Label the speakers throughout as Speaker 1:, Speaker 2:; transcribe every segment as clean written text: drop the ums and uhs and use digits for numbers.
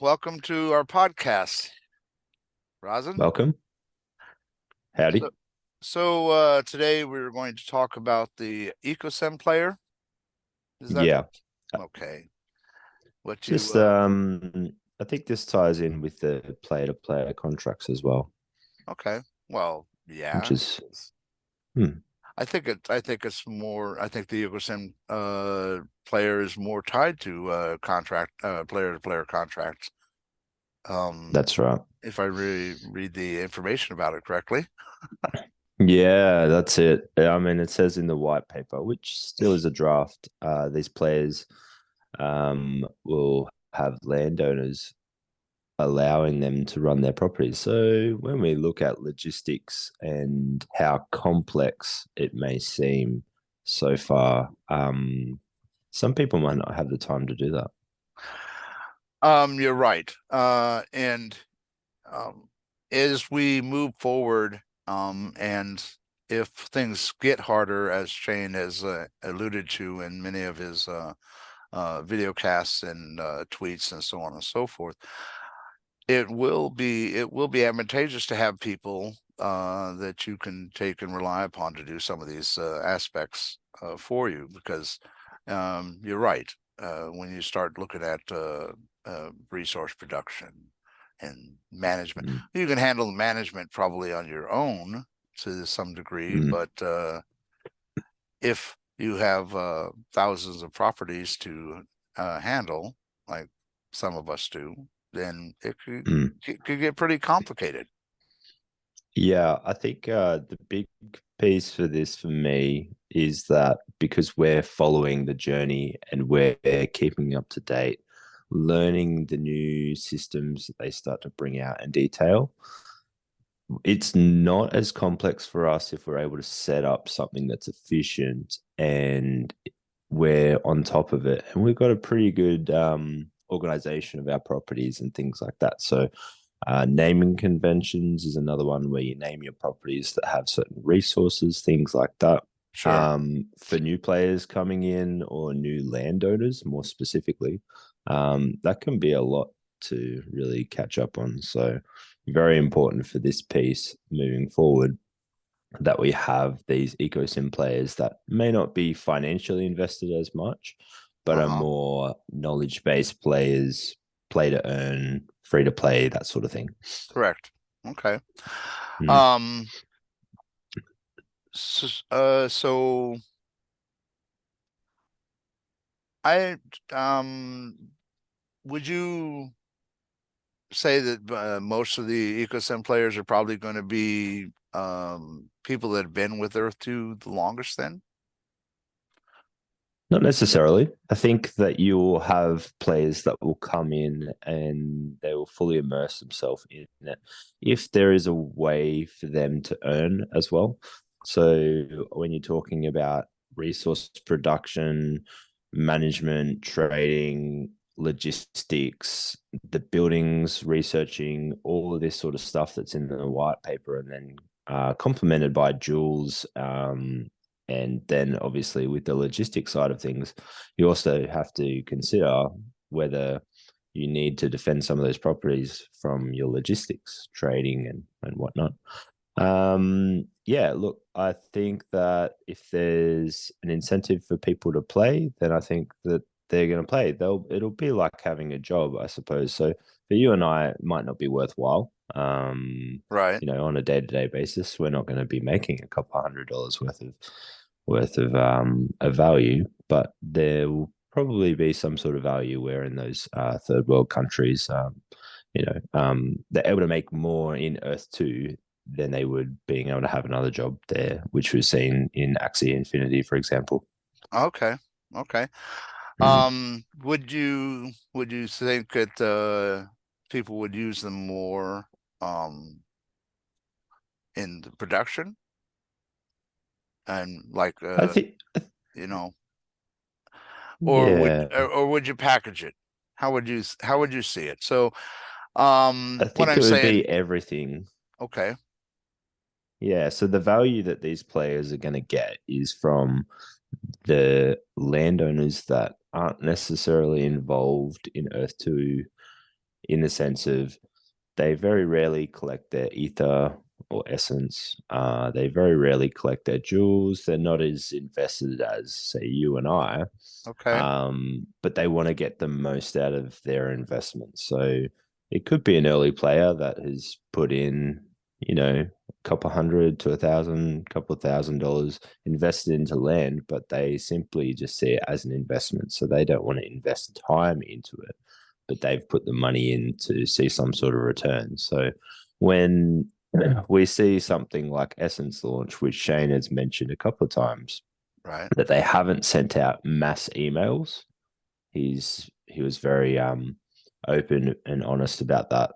Speaker 1: welcome to our podcast, Resin.
Speaker 2: Welcome. Howdy.
Speaker 1: So, today we're going to talk about the EcoSim player. Is that
Speaker 2: Yeah.
Speaker 1: okay? What you
Speaker 2: Just I think this ties in with the player-to-player contracts as well,
Speaker 1: okay? Well,
Speaker 2: which
Speaker 1: yeah.
Speaker 2: is hmm,
Speaker 1: I think it's more. I think the EcoSim player is more tied to contract player-to-player contracts.
Speaker 2: that's right.
Speaker 1: If I really read the information about it correctly.
Speaker 2: Yeah, that's it. I mean, it says in the white paper, which still is a draft, these players will have landowners allowing them to run their properties. So when we look at logistics and how complex it may seem so far, some people might not have the time to do that.
Speaker 1: You're right. And um, as we move forward, and if things get harder, as Shane has alluded to in many of his video casts and tweets and so on and so forth, it will be advantageous to have people that you can take and rely upon to do some of these aspects for you, because you're right. When you start looking at resource production and management,
Speaker 2: Mm,
Speaker 1: you can handle the management probably on your own to some degree,
Speaker 2: mm,
Speaker 1: but if you have thousands of properties to handle, like some of us do, then
Speaker 2: mm.
Speaker 1: it could get pretty complicated.
Speaker 2: Yeah, I think the big piece for this for me is that because we're following the journey and we're keeping up to date, learning the new systems that they start to bring out in detail, it's not as complex for us if we're able to set up something that's efficient and we're on top of it. And we've got a pretty good organization of our properties and things like that. So, naming conventions is another one where you name your properties that have certain resources, things like that.
Speaker 1: Sure.
Speaker 2: For new players coming in or new landowners, more specifically, that can be a lot to really catch up on. So, very important for this piece moving forward that we have these ecosim players that may not be financially invested as much, but are
Speaker 1: Uh-huh.
Speaker 2: more knowledge based players, play to earn, free to play, that sort of thing.
Speaker 1: Correct. Okay.
Speaker 2: Mm.
Speaker 1: Um, so I would you say that most of the EcoSim players are probably going to be people that have been with Earth 2 the longest then?
Speaker 2: Not necessarily. I think that you'll have players that will come in and they will fully immerse themselves in it if there is a way for them to earn as well. So when you're talking about resource production, management, trading, logistics, the buildings, researching, all of this sort of stuff that's in the white paper, and then complemented by Jules, and then obviously with the logistics side of things, you also have to consider whether you need to defend some of those properties from your logistics, trading and whatnot. Yeah, look, I think that if there's an incentive for people to play, then I think that they're going to play. It'll be like having a job, I suppose. So for you and I, it might not be worthwhile.
Speaker 1: Right.
Speaker 2: On a day-to-day basis, we're not going to be making a couple $100 worth of a value, but there will probably be some sort of value where in those third world countries, they're able to make more in Earth 2 than they would being able to have another job there, which was seen in Axie Infinity, for example.
Speaker 1: Okay. Okay.
Speaker 2: Mm.
Speaker 1: Would you think that people would use them more um in the production and like
Speaker 2: I think,
Speaker 1: you know,
Speaker 2: yeah,
Speaker 1: or would you package it? How would you see it? So
Speaker 2: I
Speaker 1: what
Speaker 2: think
Speaker 1: I'm
Speaker 2: it would
Speaker 1: saying,
Speaker 2: be everything.
Speaker 1: okay,
Speaker 2: Yeah, so the value that these players are going to get is from the landowners that aren't necessarily involved in Earth 2 in the sense of they very rarely collect their ether or essence. They very rarely collect their jewels. They're not as invested as, say, you and I.
Speaker 1: Okay.
Speaker 2: But they want to get the most out of their investment. So it could be an early player that has put in, a couple hundred to couple of $1,000 invested into land, but they simply just see it as an investment. So they don't want to invest time into it, but they've put the money in to see some sort of return. So when we see something like Essence launch, which Shane has mentioned a couple of times,
Speaker 1: Right.
Speaker 2: that they haven't sent out mass emails. He was very open and honest about that.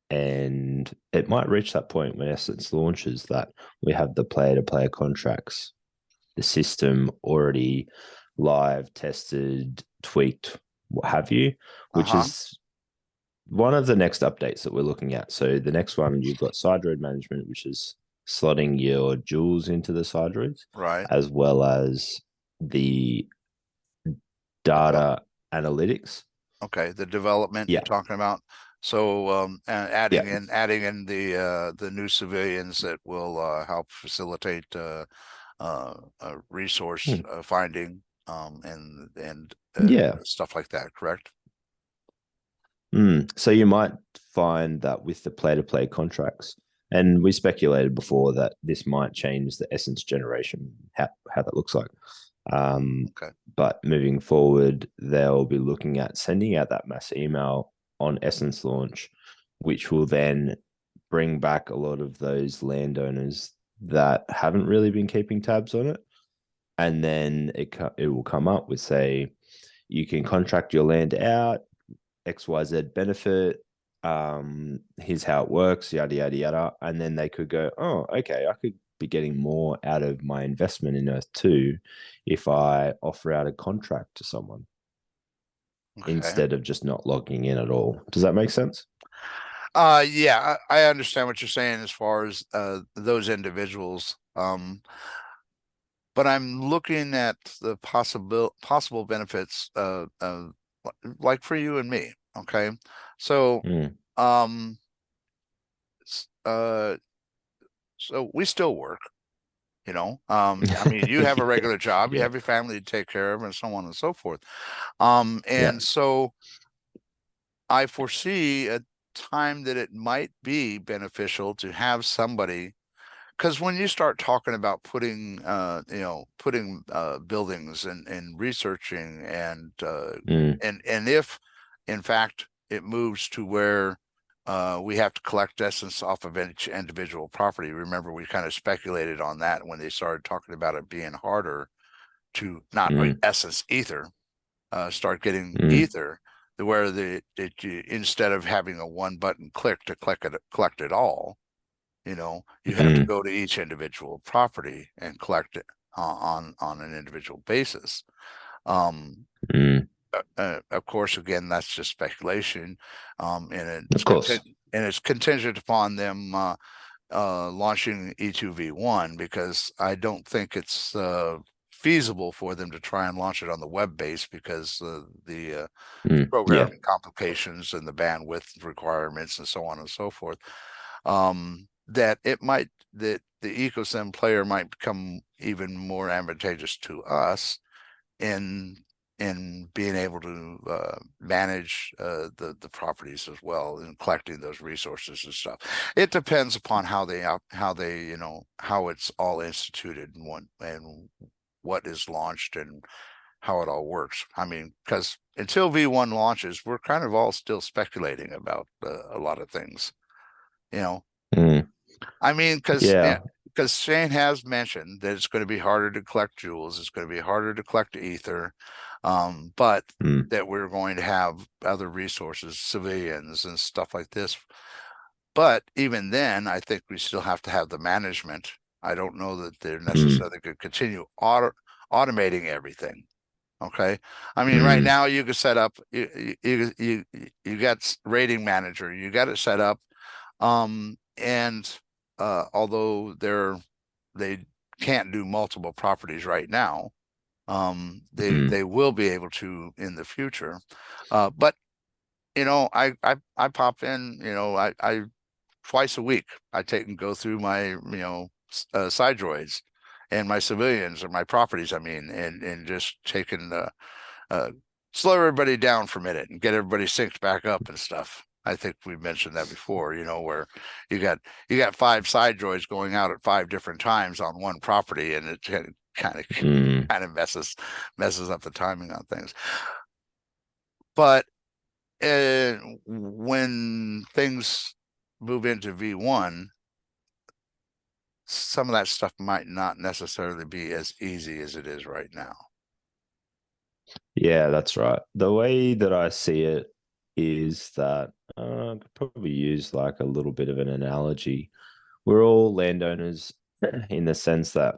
Speaker 2: And it might reach that point when Essence launches that we have the player to player contracts, the system already live, tested, tweaked, what have you, which
Speaker 1: Uh-huh.
Speaker 2: is one of the next updates that we're looking at. So the next one, you've got side road management, which is slotting your jewels into the side roads,
Speaker 1: Right.
Speaker 2: as well as the
Speaker 1: Develop.
Speaker 2: data analytics.
Speaker 1: Okay. The development you're
Speaker 2: Yeah,
Speaker 1: talking about. So and
Speaker 2: yeah,
Speaker 1: adding in the new civilians that will help facilitate resource
Speaker 2: hmm.
Speaker 1: finding and
Speaker 2: Yeah.
Speaker 1: stuff like that, correct?
Speaker 2: So you might find that with the play-to-play contracts, and we speculated before that this might change the essence generation, how that looks like.
Speaker 1: Okay.
Speaker 2: But moving forward, they'll be looking at sending out that mass email on Essence launch, which will then bring back a lot of those landowners that haven't really been keeping tabs on it. And then it will come up with, say, you can contract your land out, XYZ benefit. Here's how it works, yada yada yada. And then they could go, oh, okay, I could be getting more out of my investment in Earth 2 if I offer out a contract to someone
Speaker 1: Okay.
Speaker 2: instead of just not logging in at all. Does that make sense?
Speaker 1: Yeah, I understand what you're saying as far as those individuals. But I'm looking at the possible benefits like for you and me. Okay. So
Speaker 2: Mm.
Speaker 1: um uh so we still work, I mean, you have a
Speaker 2: Yeah,
Speaker 1: regular job, you
Speaker 2: yeah,
Speaker 1: have your family to take care of, and so on and so forth.
Speaker 2: yeah.
Speaker 1: And so I foresee a time that it might be beneficial to have somebody, because when you start talking about putting buildings and researching
Speaker 2: Mm.
Speaker 1: and if in fact it moves to where we have to collect essence off of each individual property. Remember, we kind of speculated on that when they started talking about it being harder to not
Speaker 2: Mm.
Speaker 1: essence ether, start getting
Speaker 2: Mm.
Speaker 1: ether, where instead of having a one button click to collect it all, you have to
Speaker 2: Mm.
Speaker 1: go to each individual property and collect it on an individual basis. Um,
Speaker 2: Mm.
Speaker 1: of course, again, that's just speculation, and
Speaker 2: Of course.
Speaker 1: it's contingent upon them launching E2V1, because I don't think it's feasible for them to try and launch it on the web base, because the
Speaker 2: Yeah.
Speaker 1: programming complications and the bandwidth requirements and so on and so forth. That the EcoSim player might become even more advantageous to us in being able to manage the properties as well, and collecting those resources and stuff. It depends upon how it's all instituted and what is launched and how it all works. I mean, because until V1 launches, we're kind of all still speculating about a lot of things, you know.
Speaker 2: Mm.
Speaker 1: I mean,
Speaker 2: Yeah.
Speaker 1: because Shane has mentioned that it's going to be harder to collect jewels, it's going to be harder to collect ether, but
Speaker 2: Mm.
Speaker 1: that we're going to have other resources, civilians and stuff like this. But even then, I think we still have to have the management. I don't know that they're
Speaker 2: Mm.
Speaker 1: necessarily going to continue automating everything. Okay. I mean, right
Speaker 2: Mm.
Speaker 1: now you can set up, you got rating manager, you got it set up. And although they can't do multiple properties right now,
Speaker 2: Mm.
Speaker 1: they will be able to in the future. But I pop in, I twice a week I take and go through my, side droids and my civilians or my properties, I mean, and just taking uh slow everybody down for a minute and get everybody synced back up and stuff. I think we mentioned that before, where you got you got five side droids going out at five different times on one property, and it kind of
Speaker 2: Mm.
Speaker 1: kind of messes up the timing on things. But when things move into V1, some of that stuff might not necessarily be as easy as it is right now.
Speaker 2: Yeah, that's right. The way that I see it is that I could probably use like a little bit of an analogy. We're all landowners in the sense that,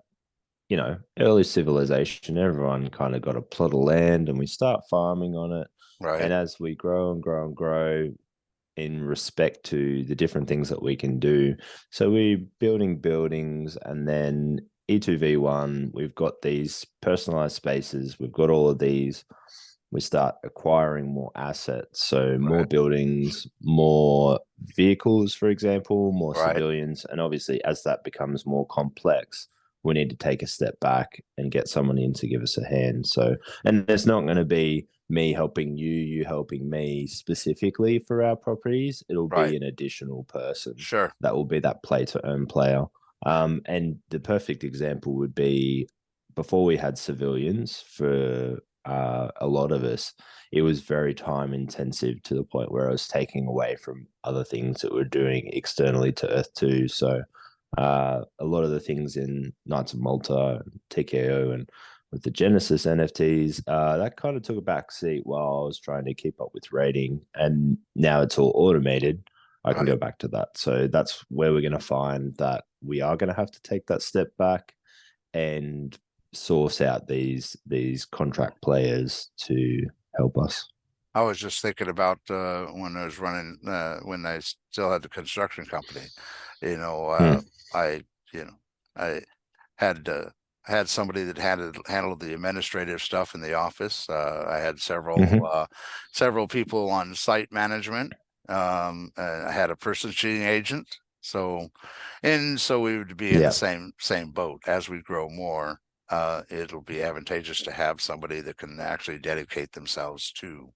Speaker 2: early civilization, everyone kind of got a plot of land and we start farming on it.
Speaker 1: Right,
Speaker 2: And as we grow and grow and grow, in respect to the different things that we can do. So we're building buildings, and then E2V1, we've got these personalized spaces, we've got all of these. We start acquiring more assets. So more
Speaker 1: right,
Speaker 2: buildings, more vehicles, for example, more
Speaker 1: right,
Speaker 2: civilians. And obviously, as that becomes more complex, we need to take a step back and get someone in to give us a hand. So, and there's not going to be me helping you, you helping me specifically for our properties. It'll
Speaker 1: right.
Speaker 2: be an additional person
Speaker 1: Sure.
Speaker 2: that will be that play to earn player. And the perfect example would be before we had civilians for a lot of us, it was very time intensive to the point where I was taking away from other things that we're doing externally to Earth 2. So a lot of the things in Knights of Malta, TKO, and with the Genesis NFTs, that kind of took a back seat while I was trying to keep up with rating. And now it's all automated. I can
Speaker 1: Right.
Speaker 2: go back to that. So that's where we're going to find that we are going to have to take that step back and source out these contract players to help us.
Speaker 1: I was just thinking about when I was running when I still had the construction company. You know,
Speaker 2: Mm.
Speaker 1: I you know I had had somebody that handled the administrative stuff in the office. I had
Speaker 2: Hmm.
Speaker 1: several people on site management. I had a purchasing agent. So, and so we would be in the
Speaker 2: Yeah.
Speaker 1: same boat as we grow more. It'll be advantageous to have somebody that can actually dedicate themselves to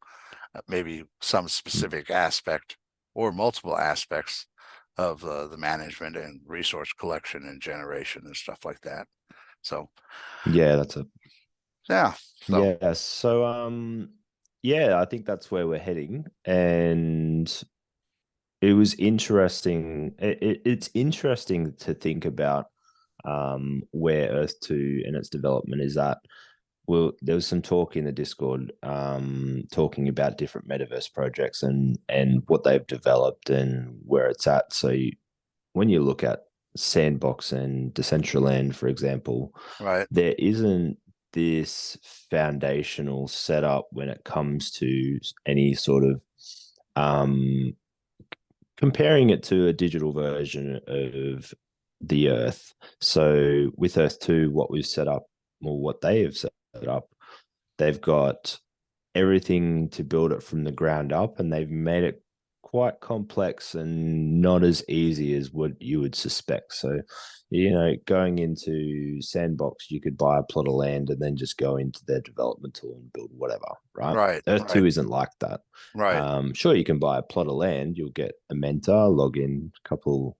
Speaker 1: maybe some specific aspect or multiple aspects of the management and resource collection and generation and stuff like that. So
Speaker 2: Yeah, that's a
Speaker 1: yeah, so
Speaker 2: yeah. So yeah, I think that's where we're heading. And it was interesting. It's interesting to think about where Earth 2 and its development is at. Well, there was some talk in the Discord talking about different metaverse projects and what they've developed and where it's at. So when you look at Sandbox and Decentraland, for example,
Speaker 1: right,
Speaker 2: there isn't this foundational setup when it comes to any sort of um, comparing it to a digital version of the Earth. So with Earth 2, what we've set up, or what they have set up, they've got everything to build it from the ground up, and they've made it quite complex and not as easy as what you would suspect. So, going into Sandbox, you could buy a plot of land and then just go into their development tool and build whatever, right?
Speaker 1: right,
Speaker 2: Earth
Speaker 1: right,
Speaker 2: 2 isn't like that.
Speaker 1: right,
Speaker 2: Sure, you can buy a plot of land, you'll get a mentor, log in couple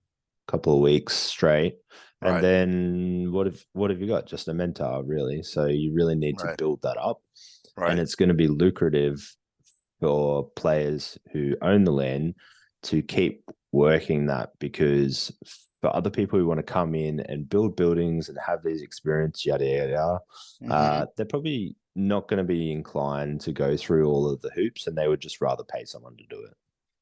Speaker 2: of weeks straight, and
Speaker 1: right,
Speaker 2: then what have you got? Just a mentor, really. So you really need to
Speaker 1: right,
Speaker 2: build that up, and
Speaker 1: right,
Speaker 2: it's going to be lucrative for players who own the land to keep working that, because for other people who want to come in and build buildings and have these experience, yada yada, yada,
Speaker 1: hmm,
Speaker 2: they're probably not going to be inclined to go through all of the hoops, and they would just rather pay someone to do it.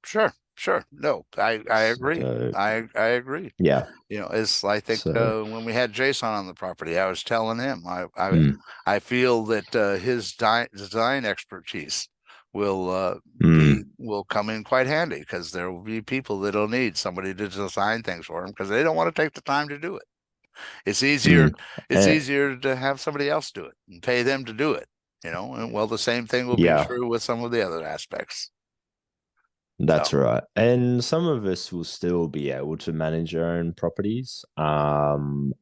Speaker 1: sure, sure. No, I agree.
Speaker 2: So
Speaker 1: I agree.
Speaker 2: yeah,
Speaker 1: It's I think
Speaker 2: so
Speaker 1: when we had Jason on the property, I was telling him
Speaker 2: mm,
Speaker 1: I feel that his design expertise
Speaker 2: mm,
Speaker 1: will come in quite handy because there will be people that'll need somebody to design things for them because they don't want to take the time to do it. It's easier
Speaker 2: mm.
Speaker 1: it's
Speaker 2: And,
Speaker 1: easier to have somebody else do it and pay them to do it. And well, the same thing will be
Speaker 2: yeah.
Speaker 1: true with some of the other aspects.
Speaker 2: That's
Speaker 1: So,
Speaker 2: right. And some of us will still be able to manage our own properties. I'm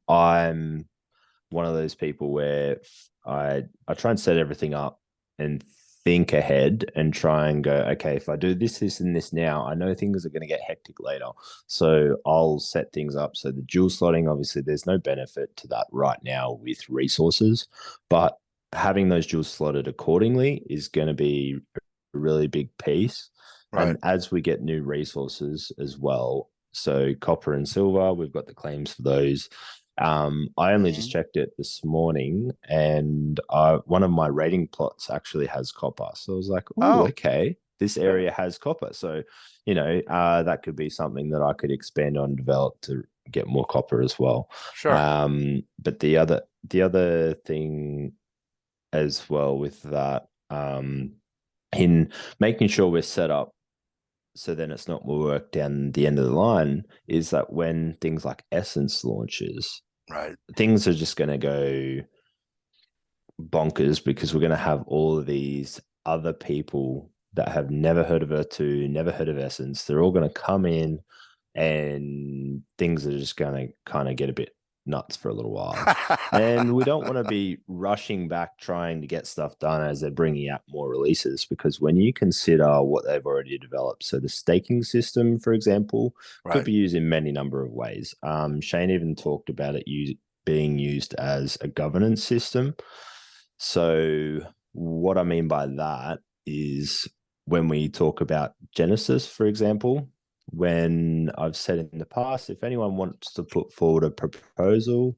Speaker 2: one of those people where I try and set everything up and think ahead and try and go, okay, if I do this, this, and this now, I know things are going to get hectic later. So I'll set things up. So the dual slotting, obviously, there's no benefit to that right now with resources, but having those dual slotted accordingly is going to be a really big piece.
Speaker 1: right.
Speaker 2: And as we get new resources as well, so copper and silver, we've got the claims for those. I only just
Speaker 1: Hmm.
Speaker 2: checked it this morning, and one of my rating plots actually has copper. So I was like, oh,
Speaker 1: Oh,
Speaker 2: okay, this
Speaker 1: okay.
Speaker 2: area has copper. So, that could be something that I could expand on, develop to get more copper as well.
Speaker 1: Sure.
Speaker 2: But the other thing as well with that, in making sure we're set up so then it's not more work down the end of the line, is that when things like Essence launches,
Speaker 1: Right.
Speaker 2: things are just going to go bonkers because we're going to have all of these other people that have never heard of Earth 2, never heard of Essence. They're all going to come in and things are just going to kind of get a bit nuts for a little while. And we don't want to be rushing back trying to get stuff done as they're bringing out more releases, because when you consider what they've already developed, so the staking system, for example, could
Speaker 1: Right.
Speaker 2: be used in many number of ways. Shane even talked about it being used as a governance system. So, what I mean by that is when we talk about Genesis, for example, when I've said in the past, if anyone wants to put forward a proposal,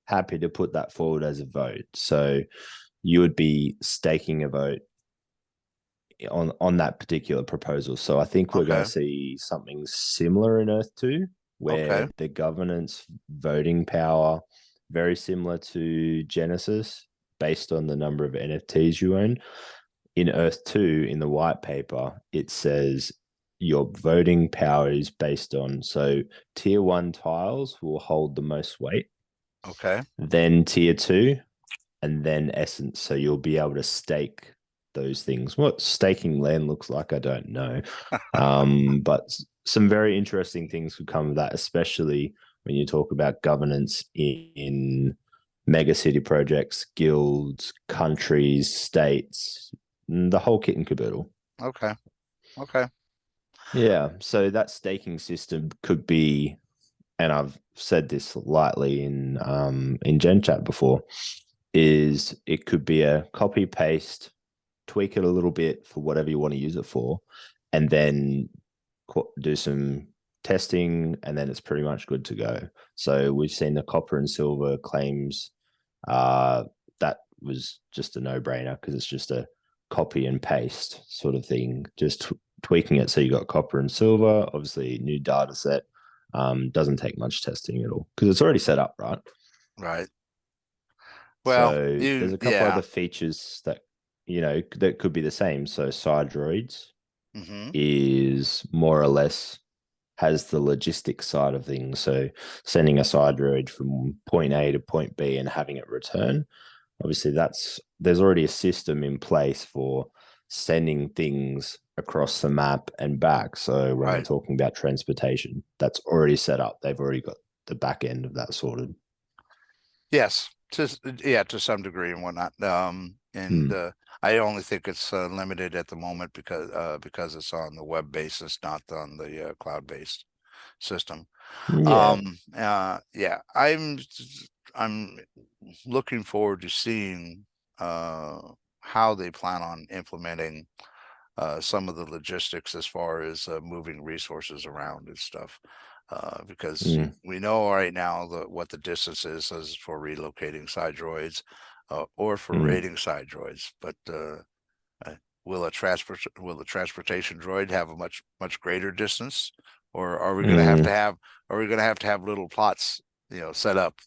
Speaker 2: happy to put that forward as a vote. So, you would be staking a vote on that particular proposal. So, I think we're going to
Speaker 1: Okay.
Speaker 2: see something similar in Earth 2,
Speaker 1: Okay.
Speaker 2: where the governance voting power, very similar to Genesis, based on the number of NFTs you own. In Earth 2, in the white paper, it says your voting power is based on, so tier one tiles will hold the most weight,
Speaker 1: Okay.
Speaker 2: then tier two, and then essence. So you'll be able to stake those things. What staking land looks like, I don't know. But some very interesting things could come of that, especially when you talk about governance in mega city projects, guilds, countries, states, the whole kit and caboodle.
Speaker 1: Okay. Okay.
Speaker 2: Yeah. So that staking system could be, and I've said this lightly in Gen Chat before, is it could be a copy paste, tweak it a little bit for whatever you want to use it for, and then do some testing, and then it's pretty much good to go. So we've seen the copper and silver claims. Uh, that was just a no-brainer because it's just a copy and paste sort of thing, just tweaking it so you got copper and silver. Obviously, new data set. Doesn't take much testing at all because it's already set up, right?
Speaker 1: Right. Well,
Speaker 2: So there's a couple
Speaker 1: yeah.
Speaker 2: other features that that could be the same. So side droids
Speaker 1: Hmm.
Speaker 2: is more or less has the logistics side of things. So sending a side droid from point A to point B and having it return. Obviously, there's already a system in place for sending things across the map and back. So when we're
Speaker 1: Right.
Speaker 2: talking about transportation, that's already set up. They've already got the back end of that sorted.
Speaker 1: Yes. Yeah, to some degree and whatnot. And
Speaker 2: Mm.
Speaker 1: I only think it's limited at the moment because it's on the web basis, not on the cloud-based system.
Speaker 2: Yeah.
Speaker 1: Yeah, I'm looking forward to seeing uh how they plan on implementing some of the logistics as far as moving resources around and stuff. Because
Speaker 2: Mm.
Speaker 1: we know right now what the distance is for relocating side droids or for
Speaker 2: Mm.
Speaker 1: raiding side droids, but uh, will the transportation droid have a much greater distance, or are we going to have to
Speaker 2: Mm.
Speaker 1: have are we going to have little plots, set up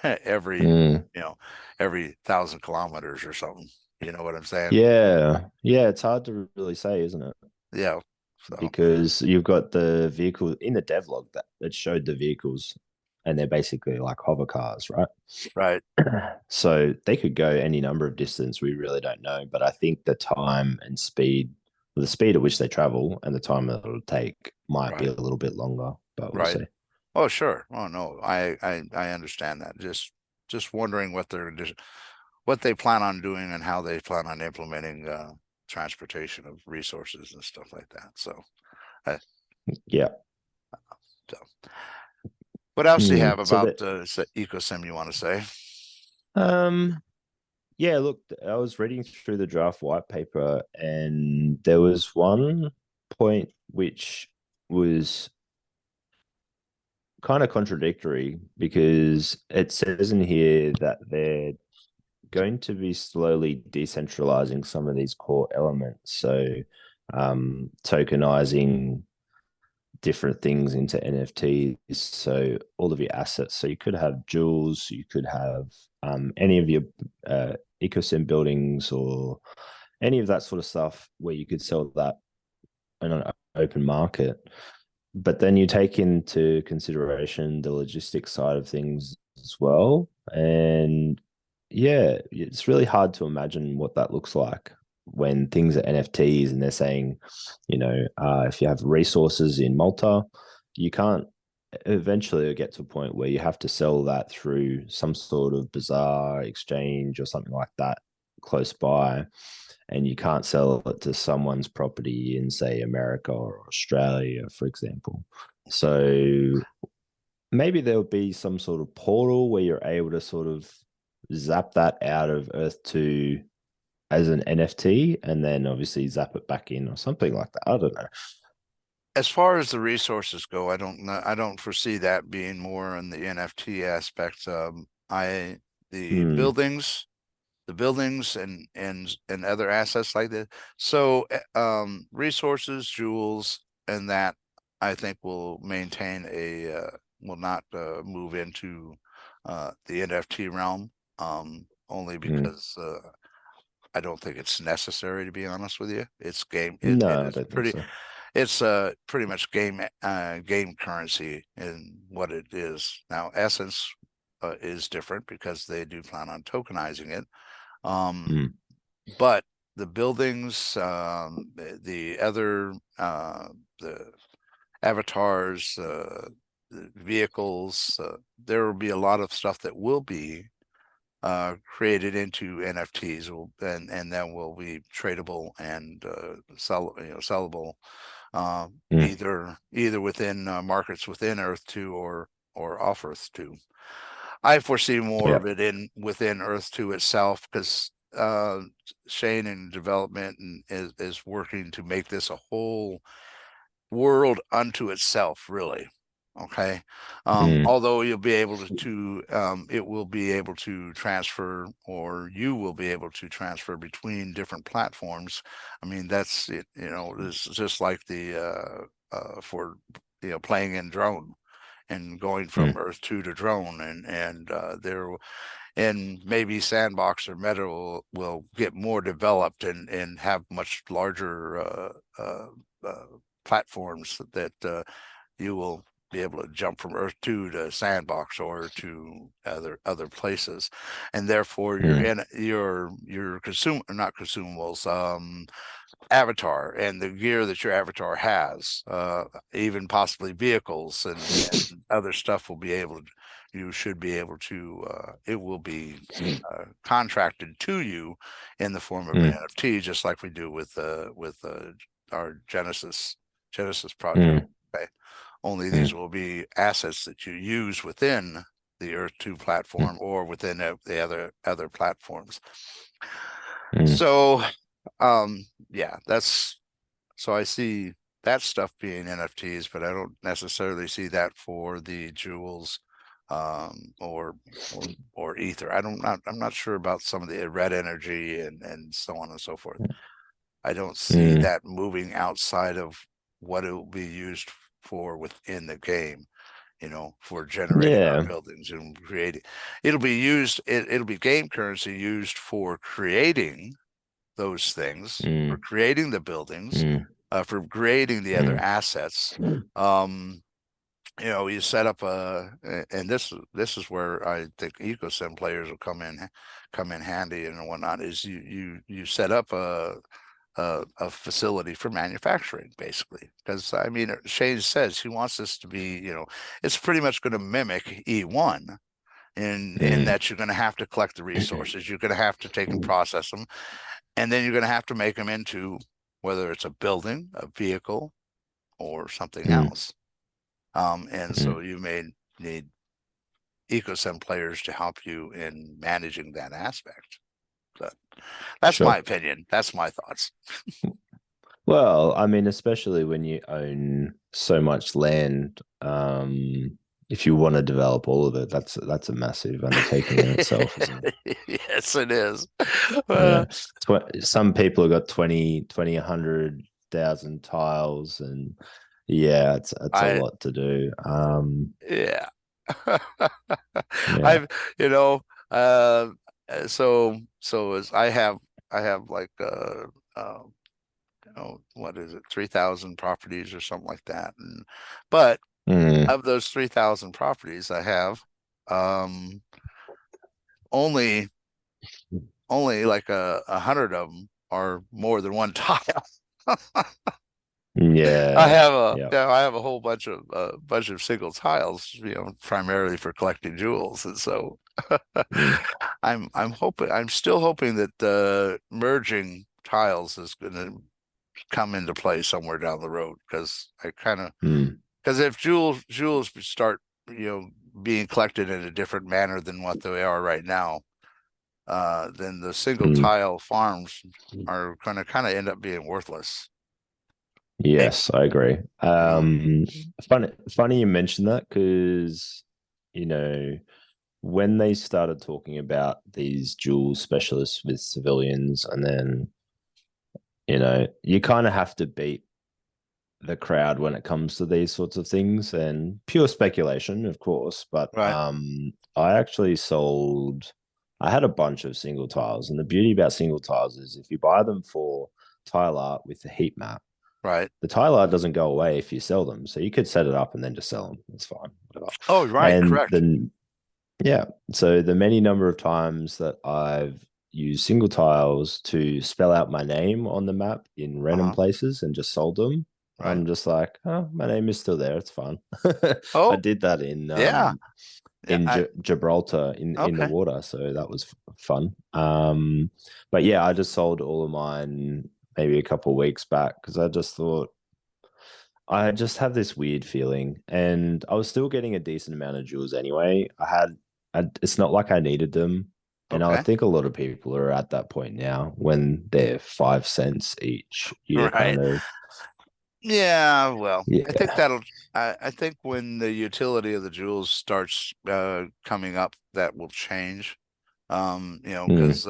Speaker 1: every
Speaker 2: Mm.
Speaker 1: you know every 1,000 kilometers or something? You know what I'm saying?
Speaker 2: Yeah. Yeah. It's hard to really say, isn't it?
Speaker 1: Yeah. So
Speaker 2: Because you've got the vehicle in the devlog that showed the vehicles, and they're basically like hover cars, right?
Speaker 1: right.
Speaker 2: So they could go any number of distance. We really don't know, but I think the time and speed the speed at which they travel and the time that it'll take might be
Speaker 1: Right.
Speaker 2: a little bit longer, but we'll
Speaker 1: Right.
Speaker 2: see.
Speaker 1: Oh, sure. Oh, no, I understand that. Just wondering what they plan on doing and how they plan on implementing transportation of resources and stuff like that. So, uh,
Speaker 2: Yeah.
Speaker 1: so what else do you have
Speaker 2: So
Speaker 1: about
Speaker 2: that
Speaker 1: EcoSim you want to say?
Speaker 2: um yeah, look, I was reading through the draft white paper and there was one point which was kind of contradictory because it says in here that they're going to be slowly decentralizing some of these core elements. So, tokenizing different things into NFTs. So, all of your assets. So, you could have jewels, you could have any of your EcoSim buildings or any of that sort of stuff where you could sell that in an open market. But then you take into consideration the logistics side of things as well. And yeah, it's really hard to imagine what that looks like when things are NFTs and they're saying, if you have resources in Malta, you can't eventually get to a point where you have to sell that through some sort of bazaar exchange or something like that close by, and you can't sell it to someone's property in, say, America or Australia, for example. So maybe there'll be some sort of portal where you're able to sort of zap that out of Earth 2 as an NFT and then obviously zap it back in or something like that. I don't know.
Speaker 1: As far as the resources go, I don't know. I don't foresee that being more in the NFT aspect. I the
Speaker 2: Mm,
Speaker 1: buildings, the buildings and other assets like that. So, resources, jewels, and that I think will maintain will not move into the NFT realm. Only
Speaker 2: mm.
Speaker 1: because I don't think it's necessary, to be honest with you. It's game. It
Speaker 2: No, I
Speaker 1: is
Speaker 2: don't think
Speaker 1: pretty.
Speaker 2: so.
Speaker 1: It's pretty much game currency in what it is now. Essence is different because they do plan on tokenizing it.
Speaker 2: Mm,
Speaker 1: But the buildings, the other the avatars, the vehicles, there will be a lot of stuff that will be created into NFTs, and then will be tradable and sellable,
Speaker 2: mm.
Speaker 1: either within markets within Earth 2 or off Earth 2. I foresee more
Speaker 2: Yeah.
Speaker 1: of it in within Earth 2 itself because Shane in development is working to make this a whole world unto itself, really. Okay.
Speaker 2: Mm,
Speaker 1: Although you'll be able it will be able to transfer, or you will be able to transfer between different platforms. I mean, that's it, it's just like for playing in drone and going from
Speaker 2: mm,
Speaker 1: Earth 2 to drone, and maybe Sandbox or Meta will get more developed and have much larger uh, platforms that you will be able to jump from Earth 2 to Sandbox or to other places, and therefore
Speaker 2: mm,
Speaker 1: your not consumables, avatar and the gear that your avatar has, even possibly vehicles and other stuff will be able to, you should be able to, it will be contracted to you in the form of an
Speaker 2: mm,
Speaker 1: NFT, just like we do with our Genesis project.
Speaker 2: mm,
Speaker 1: Okay. Only these
Speaker 2: mm,
Speaker 1: will be assets that you use within the Earth 2 platform or within the other platforms.
Speaker 2: mm,
Speaker 1: So, yeah, so I see that stuff being NFTs, but I don't necessarily see that for the jewels, um, or or ether. I'm not sure about some of the red energy and so on and so forth. I don't see
Speaker 2: mm.
Speaker 1: that moving outside of what it will be used for within the game, for generating our
Speaker 2: Yeah.
Speaker 1: buildings and creating. It'll be game currency used for creating those things, for
Speaker 2: Mm,
Speaker 1: creating the buildings,
Speaker 2: mm,
Speaker 1: for creating the other
Speaker 2: mm,
Speaker 1: assets. Um, you set up and this is where I think EcoSim players will come in handy and whatnot. Is you set up a facility for manufacturing, basically. Because I mean, Shane says he wants this to be, it's pretty much going to mimic E1 in
Speaker 2: Mm.
Speaker 1: that you're going to have to collect the resources, you're going to have to take and process them, and then you're going to have to make them into whether it's a building, a vehicle, or something
Speaker 2: Mm.
Speaker 1: else. And
Speaker 2: Mm.
Speaker 1: so you may need EcoSim players to help you in managing that aspect. But that's my
Speaker 2: Sure.
Speaker 1: opinion. That's my thoughts.
Speaker 2: Well, I mean, especially when you own so much land, if you want to develop all of it, that's a massive undertaking in itself, isn't it?
Speaker 1: Yes, it is.
Speaker 2: Yeah. Some people have got 100,000 tiles, and yeah, it's a
Speaker 1: I
Speaker 2: lot to do.
Speaker 1: Yeah.
Speaker 2: Yeah.
Speaker 1: I've you know uh so as I have like what is it, 3,000 properties or something like that, and but
Speaker 2: Mm.
Speaker 1: of those 3,000 properties I have, um only only like 100 of them are more than one tile.
Speaker 2: Yeah. Yeah.
Speaker 1: I have a whole bunch of single tiles, primarily for collecting jewels, and so
Speaker 2: Mm.
Speaker 1: I'm still hoping that the merging tiles is going to come into play somewhere down the road,
Speaker 2: Mm.
Speaker 1: because if jewels start, being collected in a different manner than what they are right now, then the single
Speaker 2: Mm.
Speaker 1: tile farms are going to kind of end up being worthless. Maybe,
Speaker 2: Yes, I agree.
Speaker 1: you know,
Speaker 2: Funny you mentioned that because, you know, when they started talking about these dual specialists with civilians, and then, you kind of have to beat the crowd when it comes to these sorts of things, and pure speculation, of course, but
Speaker 1: right,
Speaker 2: I actually sold. I had a bunch of single tiles, and the beauty about single tiles is if you buy them for tile art with the heat map,
Speaker 1: right.
Speaker 2: the tile art doesn't go away if you sell them. So you could set it up and then just sell them. It's fine, whatever.
Speaker 1: Oh, right,
Speaker 2: And
Speaker 1: correct.
Speaker 2: then, yeah. So the many number of times that I've used single tiles to spell out my name on the map in random
Speaker 1: Uh-huh,
Speaker 2: places and just sold them,
Speaker 1: right.
Speaker 2: I'm just like, oh, my name is still there. It's fine. I
Speaker 1: Oh,
Speaker 2: did that
Speaker 1: yeah, yeah.
Speaker 2: in Gibraltar in the
Speaker 1: Okay.
Speaker 2: water, so that was fun. But yeah, I just sold all of mine maybe a couple of weeks back because I just thought I just have this weird feeling, and I was still getting a decent amount of jewels anyway. It's not like I needed them, and I
Speaker 1: Okay.
Speaker 2: think a lot of people are at that point now when they're 5 cents each. You're kind
Speaker 1: Right.
Speaker 2: of,
Speaker 1: Yeah, well,
Speaker 2: yeah.
Speaker 1: I think when the utility of the jewels starts coming up, that will change.
Speaker 2: Mm.
Speaker 1: Because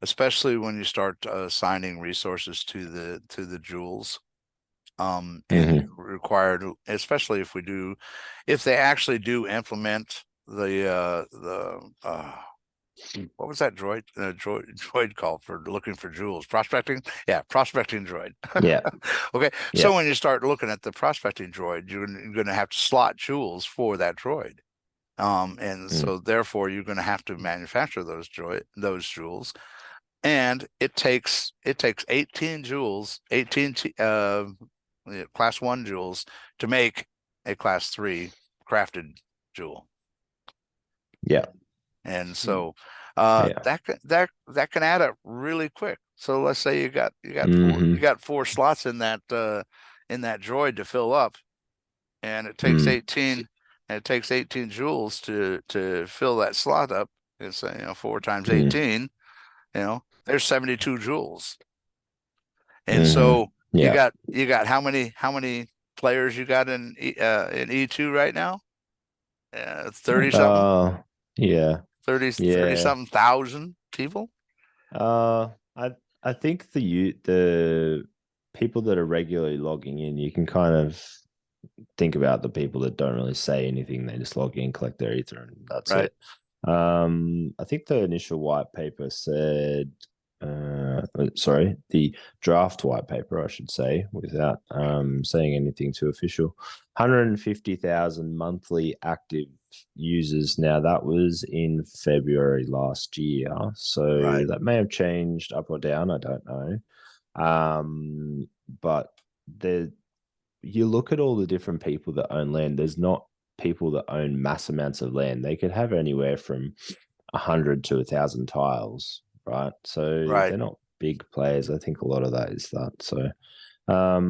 Speaker 1: especially when you start assigning resources to the jewels, and
Speaker 2: Hmm.
Speaker 1: required, especially if they actually do implement the what was that droid called for looking for jewels? Prospecting? Yeah, prospecting droid.
Speaker 2: Yeah.
Speaker 1: Okay,
Speaker 2: Yeah.
Speaker 1: so when you start looking at the prospecting droid, you're going to have to slot jewels for that droid. And
Speaker 2: Mm.
Speaker 1: so therefore you're going to have to manufacture those jewels, and it takes 18 jewels, 18 class 1 jewels to make a class 3 crafted jewel.
Speaker 2: Yeah.
Speaker 1: And so
Speaker 2: Yeah.
Speaker 1: that can add up really quick. So let's say you
Speaker 2: Hmm.
Speaker 1: got 4 slots in that droid to fill up, and
Speaker 2: Mm.
Speaker 1: it takes 18 jewels to fill that slot up. It's 4 times
Speaker 2: Mm.
Speaker 1: 18, there's 72 jewels. And
Speaker 2: Hmm.
Speaker 1: so
Speaker 2: Yeah.
Speaker 1: you got how many players you got in E2 right now? 30 something,
Speaker 2: Uh, yeah.
Speaker 1: 30
Speaker 2: Yeah.
Speaker 1: something thousand people,
Speaker 2: Uh, I think the people that are regularly logging in, you can kind of think about the people that don't really say anything. They just log in, collect their ether, and that's
Speaker 1: right?
Speaker 2: it. I think the initial white paper said, sorry, the draft white paper, I should say, without saying anything too official, 150,000 monthly active users. Now that was in February last year, so
Speaker 1: Right.
Speaker 2: that may have changed up or down. I don't know. But the you look at all the different people that own land. There's not people that own mass amounts of land. They could have anywhere from 100 to 1,000 tiles, right? So
Speaker 1: Right.
Speaker 2: they're not big players. I think a lot of that is that. So
Speaker 1: Yeah.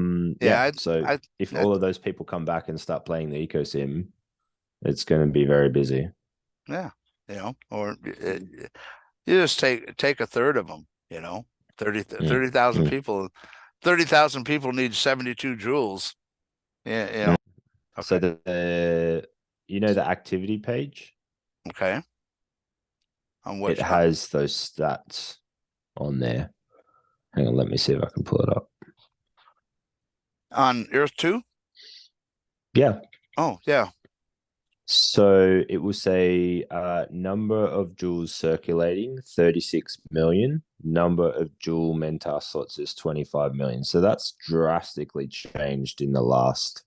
Speaker 2: yeah. So if
Speaker 1: I,
Speaker 2: all of those people come back and start playing the EcoSim, it's going to be very busy.
Speaker 1: yeah. Or you just take a third of them. 30,000
Speaker 2: Mm.
Speaker 1: people. 30,000 people need 72 joules. Yeah.
Speaker 2: Mm. So
Speaker 1: Okay.
Speaker 2: the activity page,
Speaker 1: Okay. On
Speaker 2: it
Speaker 1: which
Speaker 2: has those stats on there. Hang on, let me see if I can pull it up.
Speaker 1: on Earth 2?
Speaker 2: Yeah.
Speaker 1: Oh, yeah.
Speaker 2: So it will say number of joules circulating, 36 million. Number of joule mentor slots is 25 million. So that's drastically changed in the last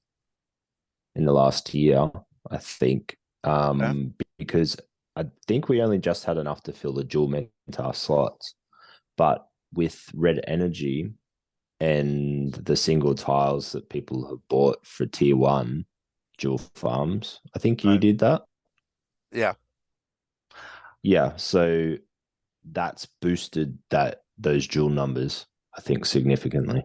Speaker 2: year, I think.
Speaker 1: Okay.
Speaker 2: Because I think we only just had enough to fill the joule mentor slots. But with red energy and the single tiles that people have bought for tier one jewel farms, I think you
Speaker 1: Right.
Speaker 2: did that.
Speaker 1: Yeah.
Speaker 2: Yeah, so that's boosted those jewel numbers, I think, significantly.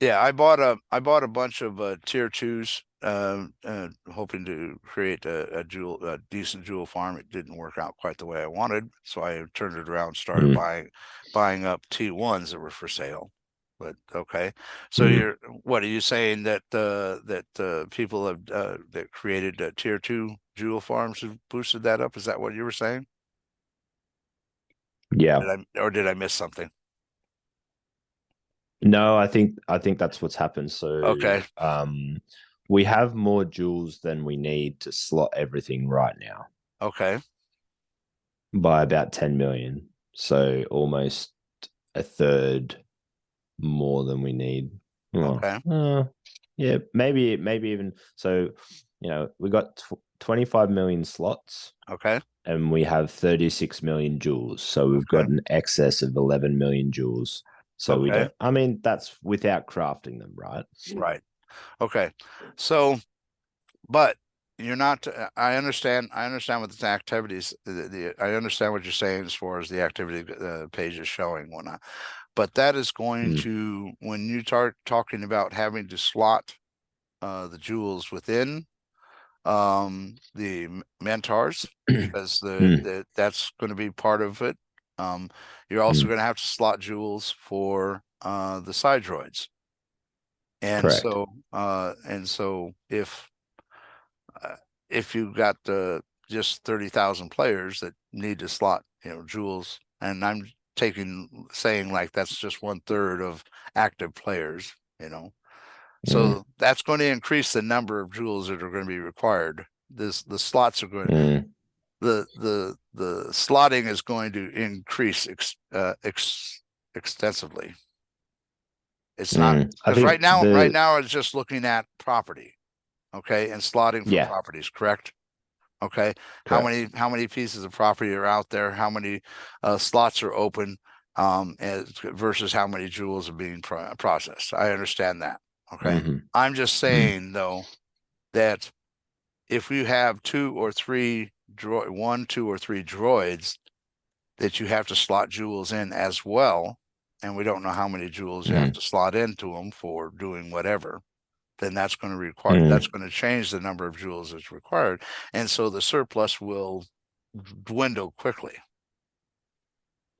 Speaker 1: Yeah, I bought a bunch of tier twos, hoping to create a decent jewel farm. It didn't work out quite the way I wanted, so I turned it around, and started
Speaker 2: Mm,
Speaker 1: buying up T1s that were for sale. But okay, so
Speaker 2: mm.
Speaker 1: what are you saying that people have that created tier two jewel farms have boosted that up? Is that what you were saying?
Speaker 2: Yeah.
Speaker 1: Did I miss something?
Speaker 2: No, I think that's what's happened. So
Speaker 1: Okay,
Speaker 2: we have more jewels than we need to slot everything right now
Speaker 1: okay,
Speaker 2: by about 10 million. So almost a third more than we need. Oh,
Speaker 1: okay,
Speaker 2: yeah, maybe even so. We got 25 million slots,
Speaker 1: okay,
Speaker 2: and we have 36 million joules. So we've got
Speaker 1: okay,
Speaker 2: an excess of 11 million joules. So we
Speaker 1: okay,
Speaker 2: don't. I mean, that's without crafting them, right?
Speaker 1: right. Okay. So, but you're not, I understand what the activities, I understand what you're saying as far as the activity page is showing whatnot. But that is going
Speaker 2: Mm,
Speaker 1: to, when you start talking about having to slot the jewels within the mentors, because
Speaker 2: mm,
Speaker 1: that's going to be part of it. You're also
Speaker 2: mm.
Speaker 1: going to have to slot jewels for the side droids.
Speaker 2: Correct.
Speaker 1: And so uh, if you've got just 30,000 players that need to slot, jewels, and I'm saying like that's just 1/3 of active players.
Speaker 2: Mm,
Speaker 1: So that's going to increase the number of jewels that are going to be required. The slots are going
Speaker 2: mm,
Speaker 1: the slotting is going to increase extensively. It's not
Speaker 2: I
Speaker 1: because
Speaker 2: think
Speaker 1: right now it's just looking at property, okay, and slotting for
Speaker 2: yeah,
Speaker 1: properties, correct? Okay,
Speaker 2: correct.
Speaker 1: how many pieces of property are out there? How many slots are open? Versus how many jewels are being processed. I understand that. Okay,
Speaker 2: Hmm.
Speaker 1: I'm just
Speaker 2: Mm,
Speaker 1: saying though that if you have one, two, or three droids that you have to slot jewels in as well, and we don't know how many jewels you have
Speaker 2: mm,
Speaker 1: to slot into them for doing whatever, then that's
Speaker 2: mm.
Speaker 1: going to change the number of jewels that's required. And so the surplus will dwindle quickly.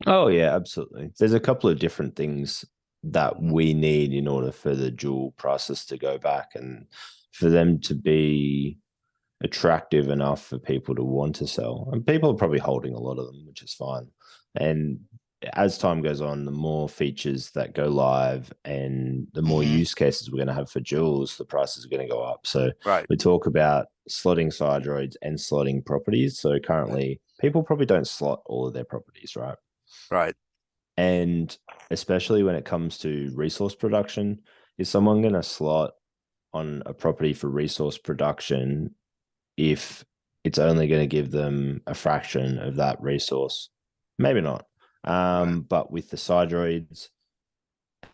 Speaker 2: Oh yeah, absolutely. There's a couple of different things that
Speaker 1: Mhm.
Speaker 2: we need in order for the dual prices to go back and for them to be attractive enough for people to want to sell. And people are probably holding a lot of them, which is fine. And as time goes on, the more features that go live and the more
Speaker 1: Mhm.
Speaker 2: use cases we're going to have for jewels, the prices are going to go up. So
Speaker 1: Right.
Speaker 2: we talk about slotting side roads and slotting properties. So
Speaker 1: Right.
Speaker 2: currently, people probably don't slot all of their properties, right?
Speaker 1: Right.
Speaker 2: And especially when it comes to resource production, is someone going to slot on a property for resource production if it's only going to give them a fraction of that resource? Maybe not.
Speaker 1: Right.
Speaker 2: But with the side droids,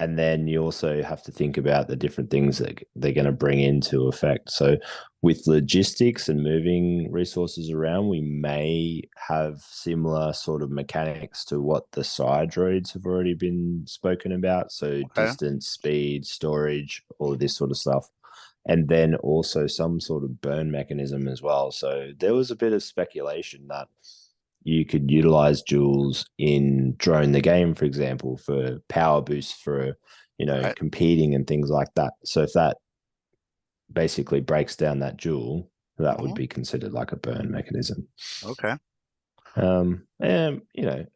Speaker 2: and then you also have to think about the different things that they're going to bring into effect. So with logistics and moving resources around, we may have similar sort of mechanics to what the side droids have already been spoken about. So
Speaker 1: Okay.
Speaker 2: distance, speed, storage, all of this sort of stuff. And then also some sort of burn mechanism as well. So there was a bit of speculation that you could utilize joules in drone the game, for example, for power boosts for,
Speaker 1: Right.
Speaker 2: competing and things like that. So if that basically breaks down that joule, that would
Speaker 1: Hmm.
Speaker 2: be considered like a burn mechanism.
Speaker 1: Okay.
Speaker 2: And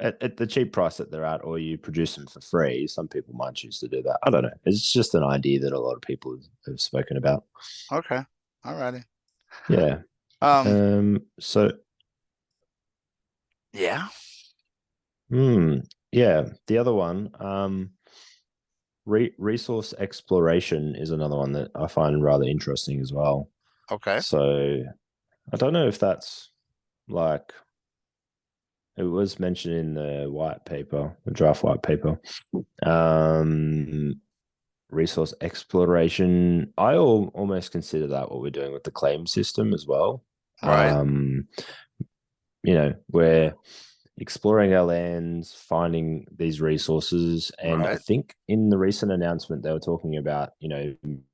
Speaker 2: at the cheap price that they're at, or you produce them for free, some people might choose to do that. I don't know. It's just an idea that a lot of people have spoken about.
Speaker 1: Okay. All righty.
Speaker 2: Yeah.
Speaker 1: Um,
Speaker 2: So,
Speaker 1: yeah.
Speaker 2: yeah, the other one, resource exploration is another one that I find rather interesting as well.
Speaker 1: Okay.
Speaker 2: So I don't know if that's like it was mentioned in the white paper, the draft white paper. Um, resource exploration. Almost consider that what we're doing with the claim system as well.
Speaker 1: Right.
Speaker 2: We're exploring our lands, finding these resources. And I
Speaker 1: Right.
Speaker 2: think in the recent announcement, they were talking about,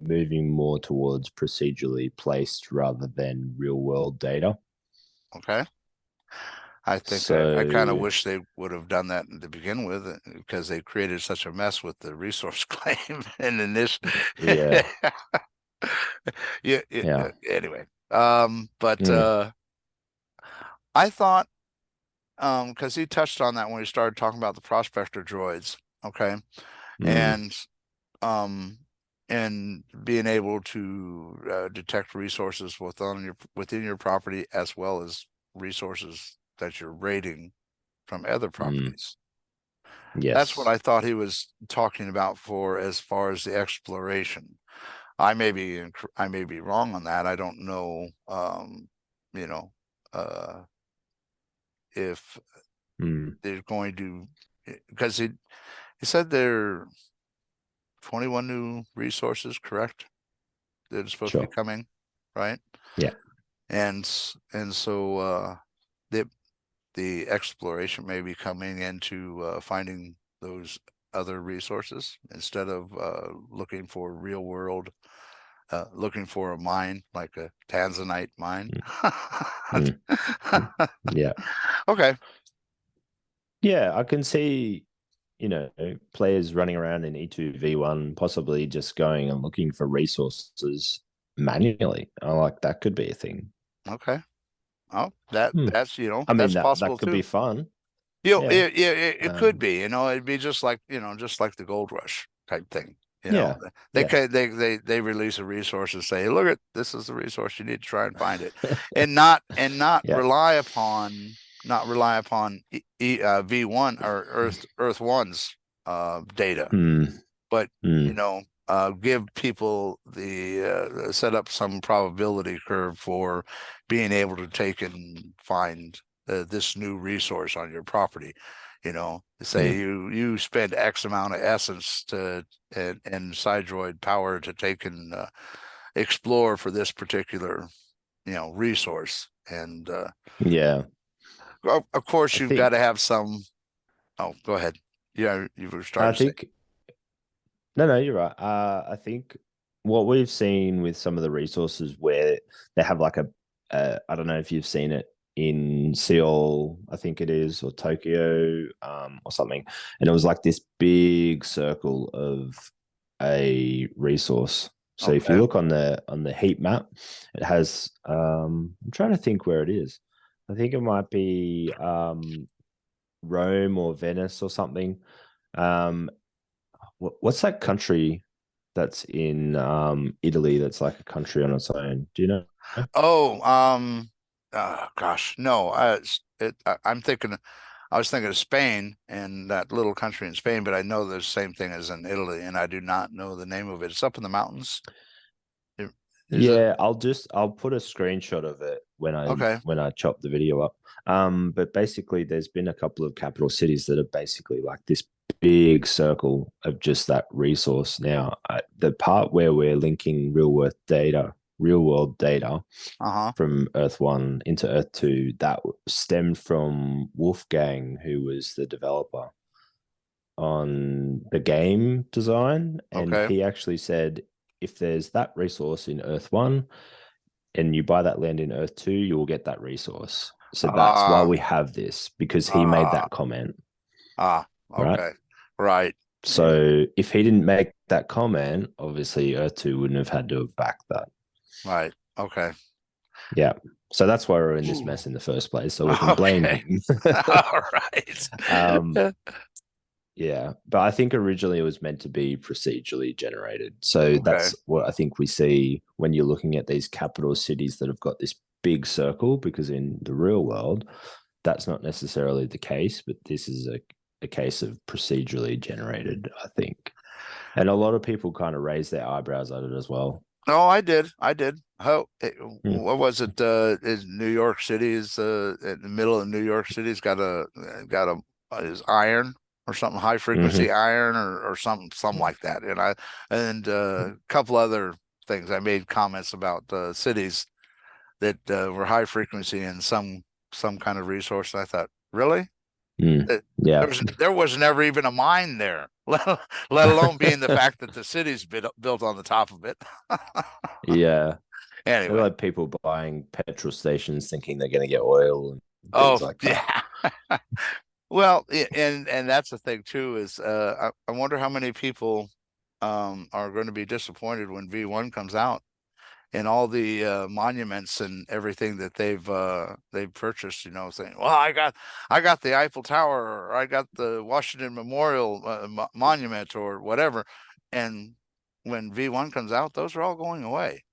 Speaker 2: moving more towards procedurally placed rather than real world data.
Speaker 1: Okay. I think I kind of
Speaker 2: So,
Speaker 1: wish they would have done that to begin with because they created such a mess with the resource claim and then this.
Speaker 2: yeah,
Speaker 1: Yeah,
Speaker 2: yeah.
Speaker 1: anyway. But
Speaker 2: Mm,
Speaker 1: I thought because he touched on that when he started talking about the prospector droids, okay,
Speaker 2: mm,
Speaker 1: and um and being able to detect resources within your property as well as resources that you're raiding from other
Speaker 2: mm.
Speaker 1: properties. That's what
Speaker 2: Yes.
Speaker 1: I thought he was talking about for as far as the exploration. I may be wrong on that. I don't know you know uh if
Speaker 2: Mm,
Speaker 1: they're going to because he said there are 21 new resources, correct? That are supposed to be
Speaker 2: sure.
Speaker 1: coming, right?
Speaker 2: Yeah.
Speaker 1: And so the exploration may be coming into finding those other resources instead of looking for real world, looking for a mine like a Tanzanite mine.
Speaker 2: Mm, mm, mm. Yeah.
Speaker 1: Okay.
Speaker 2: Yeah. I can see, players running around in E2V1, possibly just going and looking for resources manually. I like that could be a thing.
Speaker 1: Okay. Oh, that
Speaker 2: Hmm.
Speaker 1: that's
Speaker 2: I mean
Speaker 1: that's
Speaker 2: that
Speaker 1: possible
Speaker 2: could be
Speaker 1: too.
Speaker 2: fun. Yeah.
Speaker 1: It could
Speaker 2: Um,
Speaker 1: be, it'd be just like, just like the gold rush type thing.
Speaker 2: yeah.
Speaker 1: They
Speaker 2: Yeah.
Speaker 1: can they release a resource and say, look at this is the resource you need to try and find it, and not
Speaker 2: Yeah.
Speaker 1: not rely upon V1 or Earth One's data,
Speaker 2: Hmm.
Speaker 1: but
Speaker 2: Hmm.
Speaker 1: give people the set up some probability curve for being able to take and find this new resource on your property. Say
Speaker 2: Hmm.
Speaker 1: you spend X amount of essence and Sidroid power to take and explore for this particular resource, and
Speaker 2: Yeah.
Speaker 1: of course
Speaker 2: I
Speaker 1: you've got to
Speaker 2: think
Speaker 1: have some. Oh, go ahead. Yeah, you were
Speaker 2: I
Speaker 1: starting to say.
Speaker 2: think no, you're right. I think what we've seen with some of the resources where they have like I don't know if you've seen it in Seoul, I think it is, or Tokyo, or something, and it was like this big circle of a resource. So if you
Speaker 1: Okay.
Speaker 2: look on the heat map, it has. I'm trying to think where it is. I think it might be Rome or Venice or something. Um, what's that country that's in Italy that's like a country on its own? Do you know?
Speaker 1: Oh, gosh, no. I was thinking of Spain and that little country in Spain, but I know there's the same thing as in Italy, and I do not know the name of it. It's up in the mountains. Is it?
Speaker 2: Yeah, I'll put a screenshot of it
Speaker 1: Okay.
Speaker 2: when I chopped the video up. But basically, there's been a couple of capital cities that are basically like this big circle of just that resource. Now, the part where we're linking real world data
Speaker 1: Uh-huh.
Speaker 2: from Earth 1 into Earth 2, that stemmed from Wolfgang, who was the developer on the game design. And
Speaker 1: Okay.
Speaker 2: he actually said, if there's that resource in Earth 1 and you buy that land in Earth 2, you will get that resource. So that's why
Speaker 1: Ah,
Speaker 2: we have this, because he made
Speaker 1: ah,
Speaker 2: that comment, right?
Speaker 1: okay. Right. Yeah.
Speaker 2: So if he didn't make that comment, obviously Earth 2 wouldn't have had to have backed that.
Speaker 1: Right. Okay.
Speaker 2: Yeah. So that's why we're in this
Speaker 1: Ooh.
Speaker 2: mess in the first place. So we can blame
Speaker 1: Okay.
Speaker 2: him.
Speaker 1: All right.
Speaker 2: um, yeah. But I think originally it was meant to be procedurally generated. So
Speaker 1: Okay.
Speaker 2: that's what I think we see when you're looking at these capital cities that have got this big circle, because in the real world, that's not necessarily the case, but this is a case of procedurally generated, I think. And a lot of people kind of raise their eyebrows at it as well.
Speaker 1: No, I did. I did.
Speaker 2: Mm.
Speaker 1: What was it? Is New York City is in the middle of New York City's got a is iron or something, high frequency
Speaker 2: Mm-hmm.
Speaker 1: iron or something like that. And a couple other things. I made comments about cities that were high frequency and some kind of resource. And I thought, really?
Speaker 2: Mm.
Speaker 1: It,
Speaker 2: Yeah.
Speaker 1: there was never even a mine there, let alone being the fact that the city's built on the top of it.
Speaker 2: Yeah. They're
Speaker 1: Anyway,
Speaker 2: like people buying petrol stations thinking they're going to get oil and
Speaker 1: oh
Speaker 2: things like that.
Speaker 1: yeah. Well, and that's the thing too is I wonder how many people are going to be disappointed when V1 comes out and all the monuments and everything that they've purchased, saying, "Well, I got the Eiffel Tower or I got the Washington Memorial Monument or whatever." And when V1 comes out, those are all going away.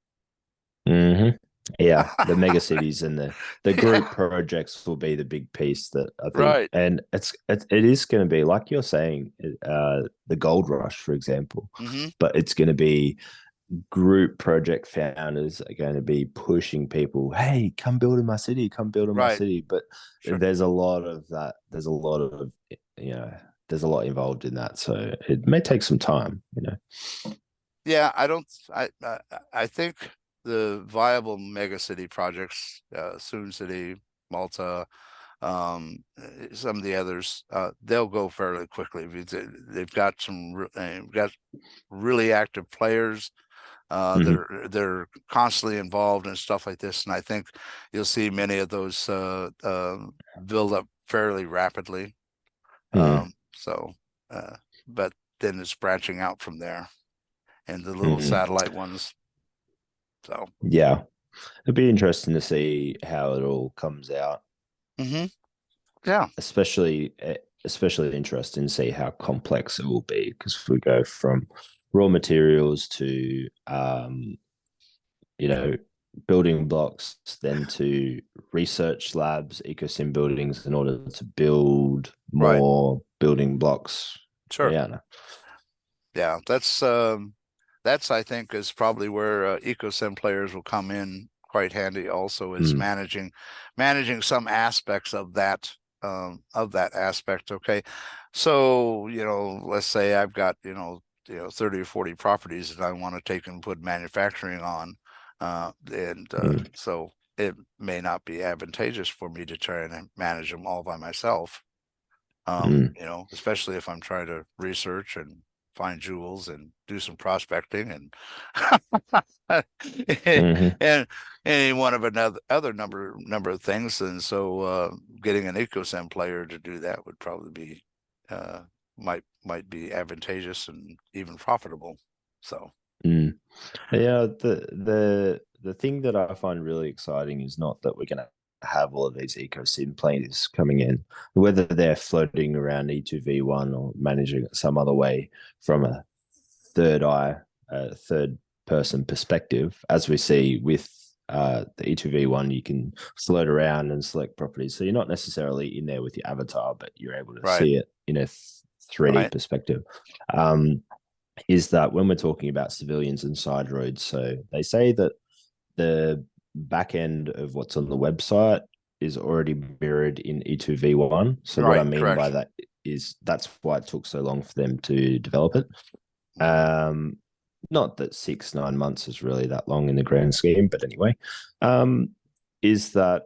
Speaker 2: Mm-hmm. Yeah, the mega cities and the
Speaker 1: Yeah,
Speaker 2: group projects will be the big piece that I think,
Speaker 1: right.
Speaker 2: and it is going to be like you're saying, the gold rush, for example,
Speaker 1: Hmm.
Speaker 2: but it's going to be group project founders are going to be pushing people, hey, come build in my city, come build in my
Speaker 1: Right.
Speaker 2: city. But
Speaker 1: Sure.
Speaker 2: there's a lot of that. There's a lot of, you know, there's a lot involved in that. So it may take some time.
Speaker 1: Yeah, I don't. I think the viable megacity projects, Soon City, Malta, some of the others, they'll go fairly quickly. They've got got really active players.
Speaker 2: Mm-hmm.
Speaker 1: They're constantly involved in stuff like this, and I think you'll see many of those build up fairly rapidly.
Speaker 2: Mm-hmm.
Speaker 1: So, but then it's branching out from there and the little
Speaker 2: Mm-hmm.
Speaker 1: satellite ones. So,
Speaker 2: Yeah, it'd be interesting to see how it all comes out.
Speaker 1: hmm, yeah,
Speaker 2: Especially interesting to see how complex it will be, because we go from raw materials to you know building blocks, then to research labs, EcoSim buildings, in order to build
Speaker 1: right,
Speaker 2: more building blocks.
Speaker 1: sure,
Speaker 2: Yeah, no.
Speaker 1: yeah. That's I think is probably where EcoSim players will come in quite handy. Also, is
Speaker 2: Mm,
Speaker 1: managing some aspects of that aspect. Okay, so let's say I've got 30 or 40 properties that I want to take and put manufacturing on, and
Speaker 2: mm,
Speaker 1: so it may not be advantageous for me to try and manage them all by myself.
Speaker 2: mm,
Speaker 1: Especially if I'm trying to research and find jewels and do some prospecting and
Speaker 2: mm-hmm,
Speaker 1: and any one of another other number of things. And so getting an EcoSim player to do that would probably be uh might be advantageous and even profitable. So
Speaker 2: mm. Yeah, the thing that I find really exciting is not that we're going to have all of these EcoSim players coming in, whether they're floating around E2V1 or managing it some other way from a third eye, a third person perspective, as we see with the E2V1, you can float around and select properties. So you're not necessarily in there with your avatar, but you're able to
Speaker 1: right,
Speaker 2: see it in a 3D
Speaker 1: right,
Speaker 2: perspective. Is that when we're talking about civilians and side roads, so they say that the back end of what's on the website is already mirrored in E2V1. So what I
Speaker 1: Right,
Speaker 2: mean by
Speaker 1: correct.
Speaker 2: that is that's why it took so long for them to develop it.
Speaker 1: Mhm.
Speaker 2: Not that 6 9 months is really that long in the grand scheme, but anyway, is that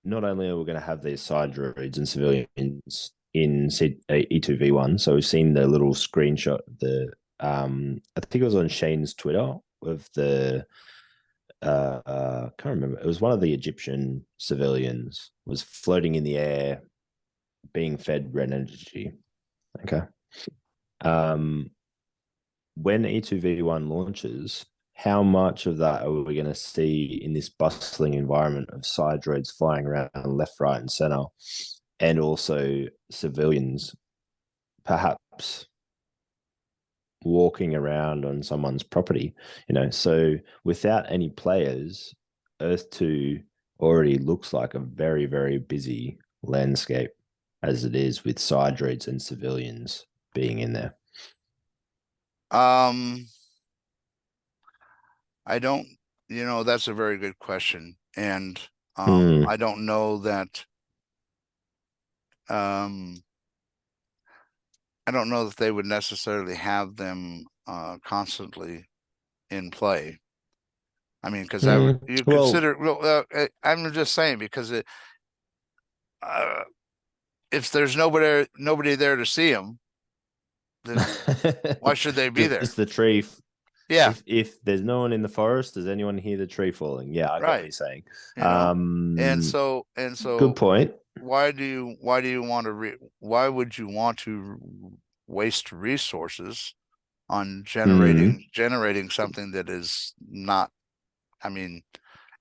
Speaker 2: not only are we going to have these side roads and civilians in E2V1, so we've seen the little screenshot of the, I think it was on Shane's Twitter of the, I can't remember. It was one of the Egyptian civilians was floating in the air, being fed red energy. Okay. Um, when E2V1 launches, how much of that are we going to see in this bustling environment of side roads flying around left, right, and center, and also civilians perhaps walking around on someone's property? So without any players, Earth 2 already looks like a very, very busy landscape as it is with side roads and civilians being in there.
Speaker 1: Um, I don't, that's a very good question. And
Speaker 2: Hmm.
Speaker 1: I don't know that um I don't know that they would necessarily have them constantly in play. I mean, because that would
Speaker 2: Hmm.
Speaker 1: you
Speaker 2: Well,
Speaker 1: consider, well, I'm just saying because uh, if there's nobody there to see them, then why should they be there?
Speaker 2: just the tree.
Speaker 1: Yeah,
Speaker 2: If there's no one in the forest, does anyone hear the tree falling? Yeah, I get what
Speaker 1: right.
Speaker 2: you're saying.
Speaker 1: You know, and
Speaker 2: Um,
Speaker 1: so and
Speaker 2: Good
Speaker 1: so,
Speaker 2: point.
Speaker 1: why do you want to why would you want to waste resources on
Speaker 2: Mm.
Speaker 1: generating something that is not, I mean,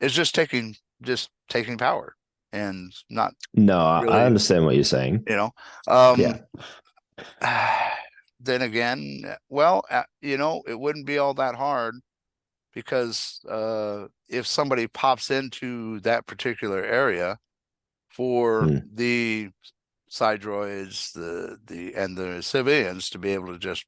Speaker 1: it's just taking power and not
Speaker 2: No, I
Speaker 1: really,
Speaker 2: understand what you're saying.
Speaker 1: you know.
Speaker 2: Yeah.
Speaker 1: Um, then again, well, it wouldn't be all that hard because if somebody pops into that particular area for
Speaker 2: Mm.
Speaker 1: the side droids, and the civilians to be able to just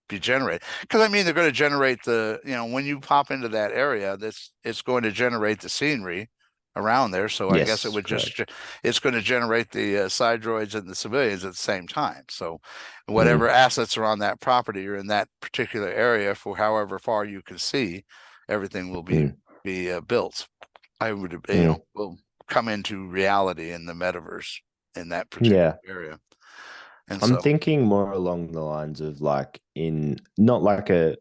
Speaker 1: be generated, because I mean they're going to generate when you pop into that area, it's going to generate the scenery around there. So I guess
Speaker 2: Yes, correct.
Speaker 1: it's going to generate the side droids and the civilians at the same time. So whatever
Speaker 2: Mm.
Speaker 1: assets are on that property or in that particular area for however far you can see, everything will be
Speaker 2: Mm.
Speaker 1: built. I would,
Speaker 2: Mm.
Speaker 1: will come into reality in the metaverse in that particular
Speaker 2: Yeah.
Speaker 1: area. And
Speaker 2: I'm
Speaker 1: so,
Speaker 2: thinking more along the lines of like in not like a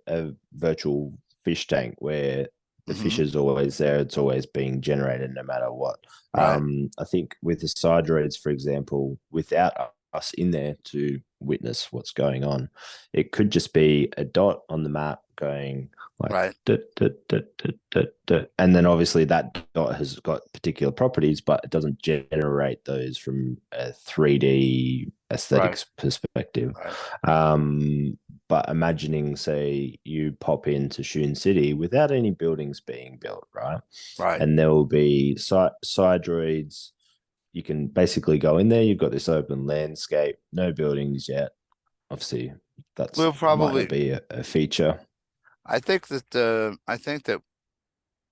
Speaker 2: virtual fish tank where the fish
Speaker 1: mhm,
Speaker 2: is always there, it's always being generated no matter what.
Speaker 1: right,
Speaker 2: I think with the side roads, for example, without us in there to witness what's going on, it could just be a dot on the map going like
Speaker 1: right,
Speaker 2: dut, dut, dut, dut, dut, dut. And then obviously that dot has got particular properties, but it doesn't generate those from a 3D
Speaker 1: right,
Speaker 2: aesthetics perspective.
Speaker 1: right,
Speaker 2: Um, but imagining, say, you pop into Shun City without any buildings being built, right?
Speaker 1: right.
Speaker 2: And there will be side droids. You can basically go in there. You've got this open landscape, no buildings yet. Obviously, that's
Speaker 1: We'll
Speaker 2: might not
Speaker 1: probably,
Speaker 2: be a feature.
Speaker 1: I think that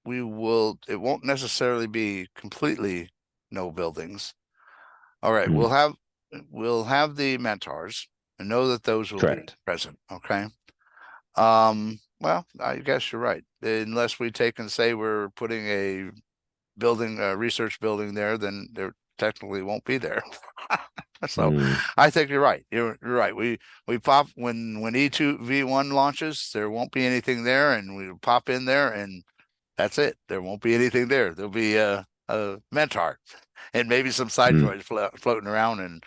Speaker 1: it won't necessarily be completely no buildings. All right,
Speaker 2: Mm,
Speaker 1: we'll have the mentors and know that those will be
Speaker 2: correct.
Speaker 1: present. Okay. Well, I guess you're right. Unless we take and say we're putting a research building there, then there technically won't be there. So
Speaker 2: Mm,
Speaker 1: I think you're right. You're right. We pop when E2V1 launches, there won't be anything there, and we pop in there, and that's it. There won't be anything there. There'll be a mentor and maybe some side
Speaker 2: mm.
Speaker 1: droids floating around,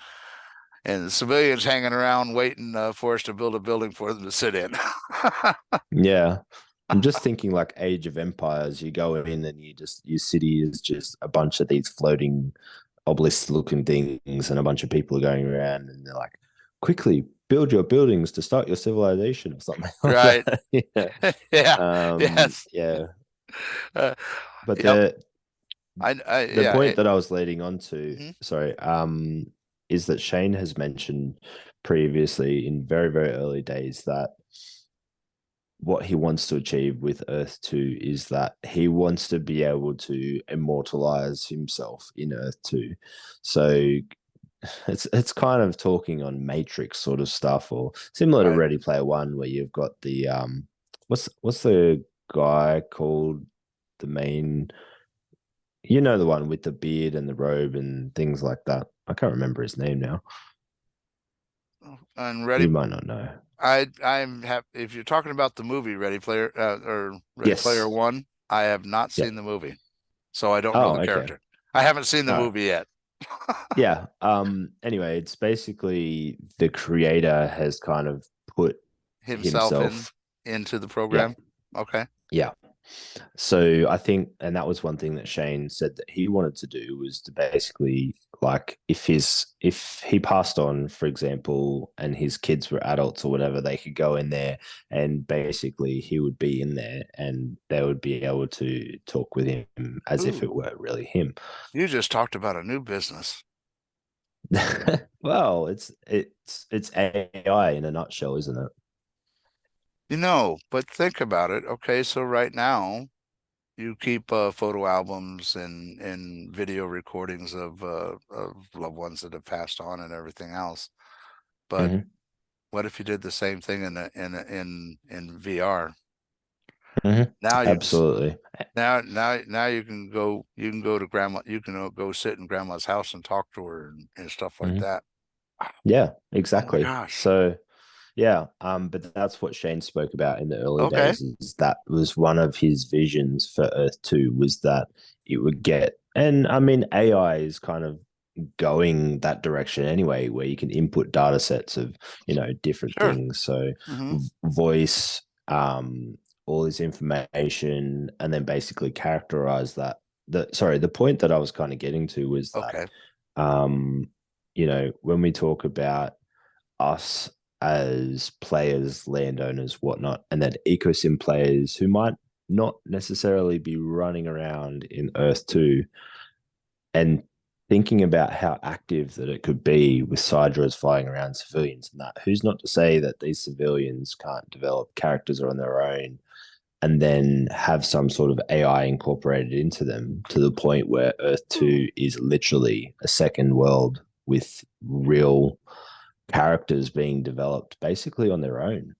Speaker 1: and the civilians hanging around waiting for us to build a building for them to sit in.
Speaker 2: Yeah. I'm just thinking like Age of Empires. You go in and your city is just a bunch of these floating obelisk looking things, and a bunch of people are going around and they're like, quickly build your buildings to start your civilization or something like
Speaker 1: Right.
Speaker 2: that. Yeah.
Speaker 1: Yeah. Yes.
Speaker 2: Yeah.
Speaker 1: Uh,
Speaker 2: But
Speaker 1: yep.
Speaker 2: the
Speaker 1: Yeah.
Speaker 2: point that I was leading on to,
Speaker 1: Mhm.
Speaker 2: sorry, is that Shane has mentioned previously in very, very early days that what he wants to achieve with Earth 2 is that he wants to be able to immortalize himself in Earth 2. So it's kind of talking on Matrix sort of stuff, or similar to
Speaker 1: Right.
Speaker 2: Ready Player One, where you've got the what's the guy called, the main, you know, the one with the beard and the robe and things like that. I can't remember his name now.
Speaker 1: And
Speaker 2: You might not know.
Speaker 1: I'm have if you're talking about the movie Ready Player
Speaker 2: Yes.
Speaker 1: One, I have not
Speaker 2: Yeah.
Speaker 1: seen the movie, so I don't know
Speaker 2: Oh,
Speaker 1: the
Speaker 2: okay.
Speaker 1: character. I haven't seen the
Speaker 2: All right.
Speaker 1: movie yet.
Speaker 2: Yeah. Anyway, it's basically the creator has kind of put
Speaker 1: Himself
Speaker 2: himself.
Speaker 1: into the
Speaker 2: Yeah.
Speaker 1: program. Okay.
Speaker 2: Yeah. So I think, and that was one thing that Shane said that he wanted to do, was to basically, like, if he passed on, for example, and his kids were adults or whatever, they could go in there and basically he would be in there and they would be able to talk with him as if it
Speaker 1: Ooh,
Speaker 2: were really him.
Speaker 1: you just talked about a new business.
Speaker 2: Well, it's AI in a nutshell, isn't it?
Speaker 1: But think about it. Okay, so right now you keep photo albums and video recordings of loved ones that have passed on and everything else. But
Speaker 2: Hmm.
Speaker 1: what if you did the same thing in VR?
Speaker 2: Hmm.
Speaker 1: Now you can
Speaker 2: Absolutely.
Speaker 1: now you can go to grandma, you can go sit in grandma's house and talk to her and stuff like
Speaker 2: Hmm.
Speaker 1: that.
Speaker 2: Yeah,
Speaker 1: Oh my
Speaker 2: exactly.
Speaker 1: gosh.
Speaker 2: So yeah, but that's what Shane spoke about in the early
Speaker 1: Okay.
Speaker 2: days. Is that was one of his visions for Earth 2, was that it would get, and I mean AI is kind of going that direction anyway, where you can input data sets of, you know, different
Speaker 1: Sure.
Speaker 2: things. So
Speaker 1: Hmm.
Speaker 2: voice, all this information, and then basically characterize that. The point that I was kind of getting to was that,
Speaker 1: Okay.
Speaker 2: um, you know, when we talk about us as players, landowners, whatnot, and then EcoSim players who might not necessarily be running around in Earth 2, and thinking about how active that it could be with Sidras flying around civilians and that. Who's not to say that these civilians can't develop characters on their own and then have some sort of AI incorporated into them, to the point where Earth
Speaker 1: Ooh.
Speaker 2: 2 is literally a second world with real characters being developed basically on their own.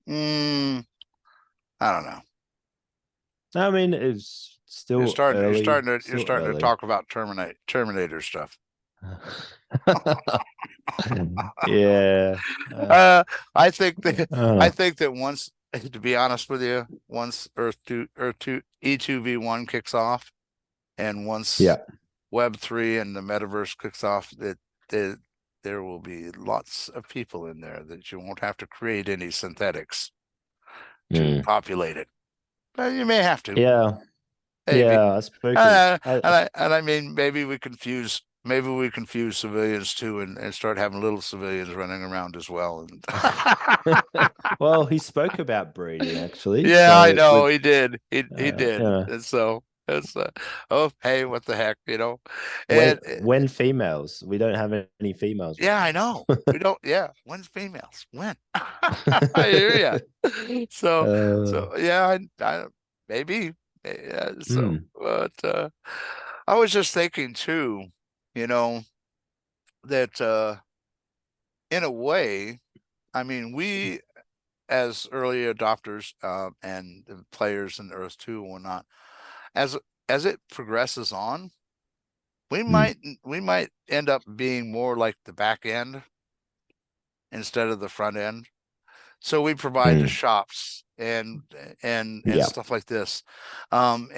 Speaker 1: Mm, I don't know.
Speaker 2: I mean, it's
Speaker 1: You're
Speaker 2: still
Speaker 1: starting. You're
Speaker 2: early,
Speaker 1: starting to. You're
Speaker 2: still
Speaker 1: starting to
Speaker 2: early.
Speaker 1: talk about Terminator stuff.
Speaker 2: Yeah.
Speaker 1: Uh, I think that I
Speaker 2: Uh,
Speaker 1: think that once, to be honest with you, once Earth 2 E2V1 kicks off, and once
Speaker 2: yeah.
Speaker 1: Web3 and the metaverse kicks off, that there will be lots of people in there that you won't have to create any synthetics to
Speaker 2: Mm.
Speaker 1: populate it. But you may have to,
Speaker 2: Yeah.
Speaker 1: maybe.
Speaker 2: Yeah. I spoken.
Speaker 1: And I mean, maybe we confuse civilians too, and start having little civilians running around as well. And
Speaker 2: Well, he spoke about breeding actually.
Speaker 1: yeah, I
Speaker 2: So
Speaker 1: know
Speaker 2: with
Speaker 1: he did. He did.
Speaker 2: yeah,
Speaker 1: And so it's oh, hey, what the heck,
Speaker 2: when
Speaker 1: And
Speaker 2: when females, we don't have any females
Speaker 1: yeah, I
Speaker 2: running.
Speaker 1: know. We don't. Yeah, when's females? When? I hear ya. Yeah, I maybe. Yeah,
Speaker 2: Mm,
Speaker 1: but I was just thinking too, you know, that in a way, I mean, we as early adopters and the players in Earth 2 and whatnot, as as it progresses on, we
Speaker 2: mm,
Speaker 1: might we might end up being more like the back end instead of the front end. So we provide the
Speaker 2: mm.
Speaker 1: shops and
Speaker 2: Yeah.
Speaker 1: stuff like this. And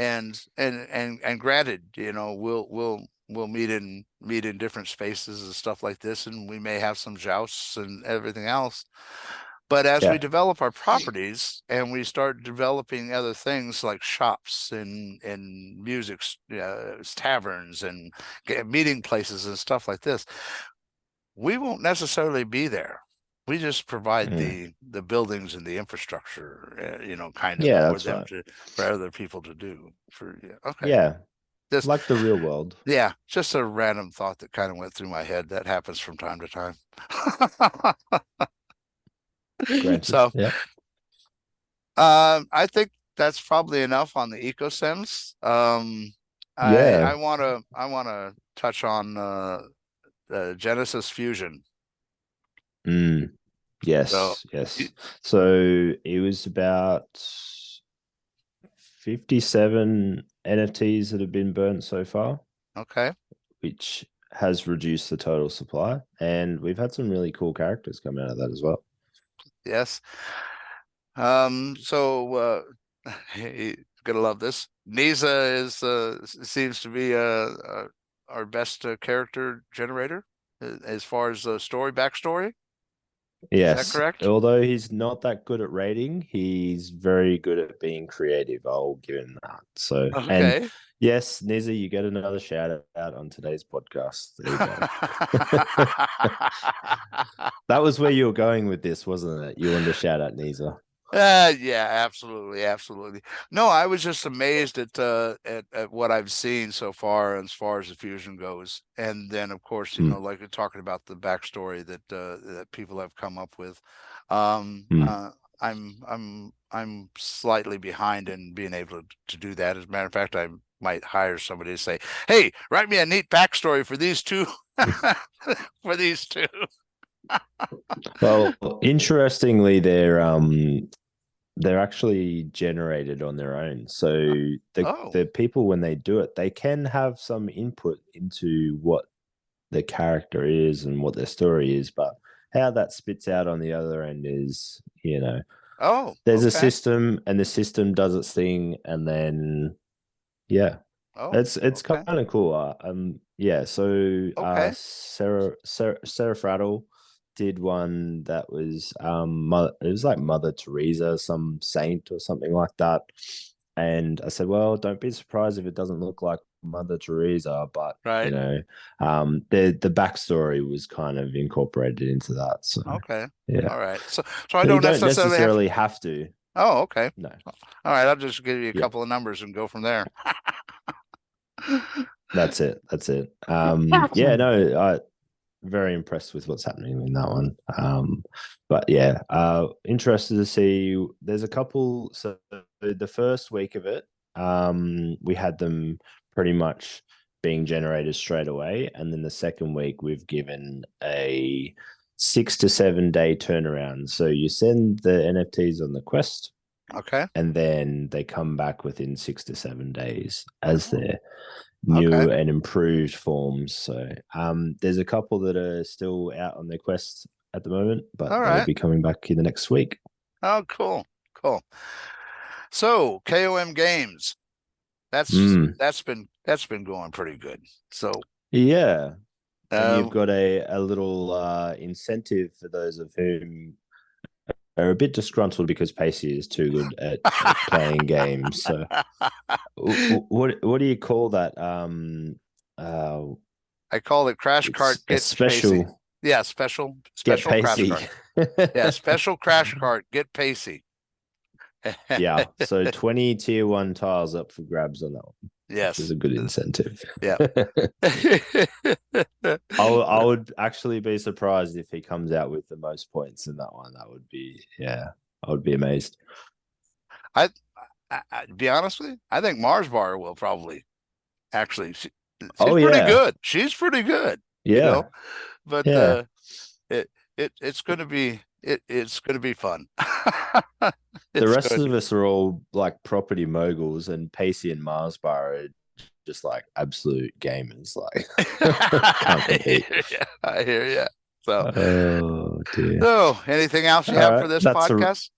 Speaker 1: granted, we'll meet in different spaces and stuff like this, and we may have some jousts and everything else. But as we
Speaker 2: Yeah.
Speaker 1: develop our properties and we start developing other things like shops and music taverns and meeting places and stuff like this, we won't necessarily be there. We just provide
Speaker 2: Mm.
Speaker 1: the buildings and the infrastructure, kind of
Speaker 2: Yeah, that's right.
Speaker 1: for other people to do. Okay,
Speaker 2: Yeah,
Speaker 1: just
Speaker 2: like the real world.
Speaker 1: yeah, just a random thought that kind of went through my head. That happens from time to time.
Speaker 2: Granted.
Speaker 1: So,
Speaker 2: Yeah.
Speaker 1: I think that's probably enough on the EcoSims.
Speaker 2: Yeah.
Speaker 1: I wanna touch on Genesis Fusion.
Speaker 2: Mm,
Speaker 1: So
Speaker 2: yes,
Speaker 1: y-
Speaker 2: yes. So it was about 57 NFTs that have been burnt so far,
Speaker 1: okay,
Speaker 2: which has reduced the total supply. And we've had some really cool characters come out of that as well.
Speaker 1: yes. So you're gonna love this. Nisa is seems to be our best character generator as far as story backstory. Is that
Speaker 2: Yes,
Speaker 1: correct?
Speaker 2: although he's not that good at rating, he's very good at being creative. I'll give him that. So, and
Speaker 1: Okay.
Speaker 2: yes, Nizzy, you get another shout out on today's podcast. There you go. That was where you were going with this, wasn't it? You wanted to shout out Nisa.
Speaker 1: Yeah, absolutely, absolutely. No, I was just amazed at what I've seen so far as the fusion goes, and then of course, you know,
Speaker 2: Mm,
Speaker 1: like you're talking about the backstory that people have come up with.
Speaker 2: mm.
Speaker 1: I'm slightly behind in being able to do that. As a matter of fact, I might hire somebody to say, "Hey, write me a neat backstory for these two, for these two."
Speaker 2: Well, interestingly, they're actually generated on their own. So
Speaker 1: Oh,
Speaker 2: the people when they do it, they can have some input into what the character is and what their story is, but how that spits out on the other end is,
Speaker 1: oh,
Speaker 2: there's a
Speaker 1: okay.
Speaker 2: system and the system does its thing, and then yeah,
Speaker 1: Oh,
Speaker 2: it's kind
Speaker 1: okay.
Speaker 2: of cool. Yeah. So
Speaker 1: Okay.
Speaker 2: Sarah Fraddle did one that was it was like Mother Teresa, some saint or something like that. And I said, well, don't be surprised if it doesn't look like Mother Teresa, but
Speaker 1: Right.
Speaker 2: the backstory was kind of incorporated into that. So
Speaker 1: Okay.
Speaker 2: yeah,
Speaker 1: All right. So I
Speaker 2: so you
Speaker 1: don't
Speaker 2: don't
Speaker 1: necessarily have.
Speaker 2: necessarily have to.
Speaker 1: Oh, okay.
Speaker 2: No.
Speaker 1: All right. I'll just give you a
Speaker 2: Yeah.
Speaker 1: couple of numbers and go from there.
Speaker 2: That's it. That's it. Yeah, no, very impressed with what's happening in that one. But yeah, interested to see. There's a couple. So the first week of it, we had them pretty much being generated straight away, and then the second week we've given a 6 to 7 day turnaround. So you send the NFTs on the quest,
Speaker 1: Okay.
Speaker 2: and then they come back within 6 to 7 days as
Speaker 1: Oh,
Speaker 2: their
Speaker 1: okay.
Speaker 2: new and improved forms. So there's a couple that are still out on their quest at the moment,
Speaker 1: All
Speaker 2: but they'll
Speaker 1: right.
Speaker 2: be coming back in the next week.
Speaker 1: Oh, cool. Cool. So KOM Games.
Speaker 2: Mm.
Speaker 1: That's been going pretty good. So
Speaker 2: Yeah. And you've
Speaker 1: uh
Speaker 2: got a little incentive for those of whom are a bit disgruntled because Pacey is too good at playing games. So what do you call that? Uh,
Speaker 1: I call it Crash
Speaker 2: it's
Speaker 1: Cart
Speaker 2: a
Speaker 1: Get Pacey.
Speaker 2: special
Speaker 1: Yeah,
Speaker 2: get
Speaker 1: special crash
Speaker 2: Pacey.
Speaker 1: cart. Yeah, special crash cart Get Pacey.
Speaker 2: Yeah, so 20 tier one tiles up for grabs on that one, which is
Speaker 1: Yes.
Speaker 2: a good incentive.
Speaker 1: Yeah.
Speaker 2: I would actually be surprised if he comes out with the most points in that one. That would be, yeah, I would be amazed.
Speaker 1: I, to be honest with you, I think Mars Bar will probably actually. She's
Speaker 2: Oh
Speaker 1: pretty
Speaker 2: yeah,
Speaker 1: good. She's pretty good, you know.
Speaker 2: yeah,
Speaker 1: But
Speaker 2: yeah.
Speaker 1: it's going to be it's going to be fun.
Speaker 2: The
Speaker 1: It's
Speaker 2: rest
Speaker 1: good.
Speaker 2: of us are all like property moguls, and Pacey and Mars Bar are just like absolute gamers. Like, can't
Speaker 1: I
Speaker 2: compete.
Speaker 1: hear you. I hear you. So,
Speaker 2: Oh dear.
Speaker 1: so anything else you
Speaker 2: All
Speaker 1: have for
Speaker 2: right,
Speaker 1: this
Speaker 2: that's a
Speaker 1: podcast?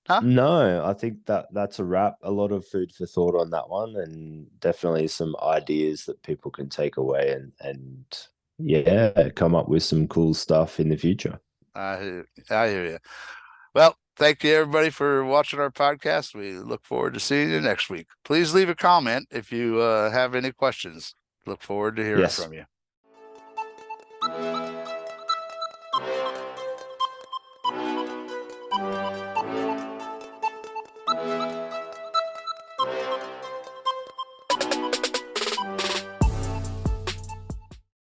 Speaker 1: Huh?
Speaker 2: no. I think that's a wrap. A lot of food for thought on that one, and definitely some ideas that people can take away and yeah, come up with some cool stuff in the future.
Speaker 1: I hear you. Well, thank you everybody for watching our podcast. We look forward to seeing you next week. Please leave a comment if you have any questions. Look forward to hearing
Speaker 2: Yes.
Speaker 1: from you.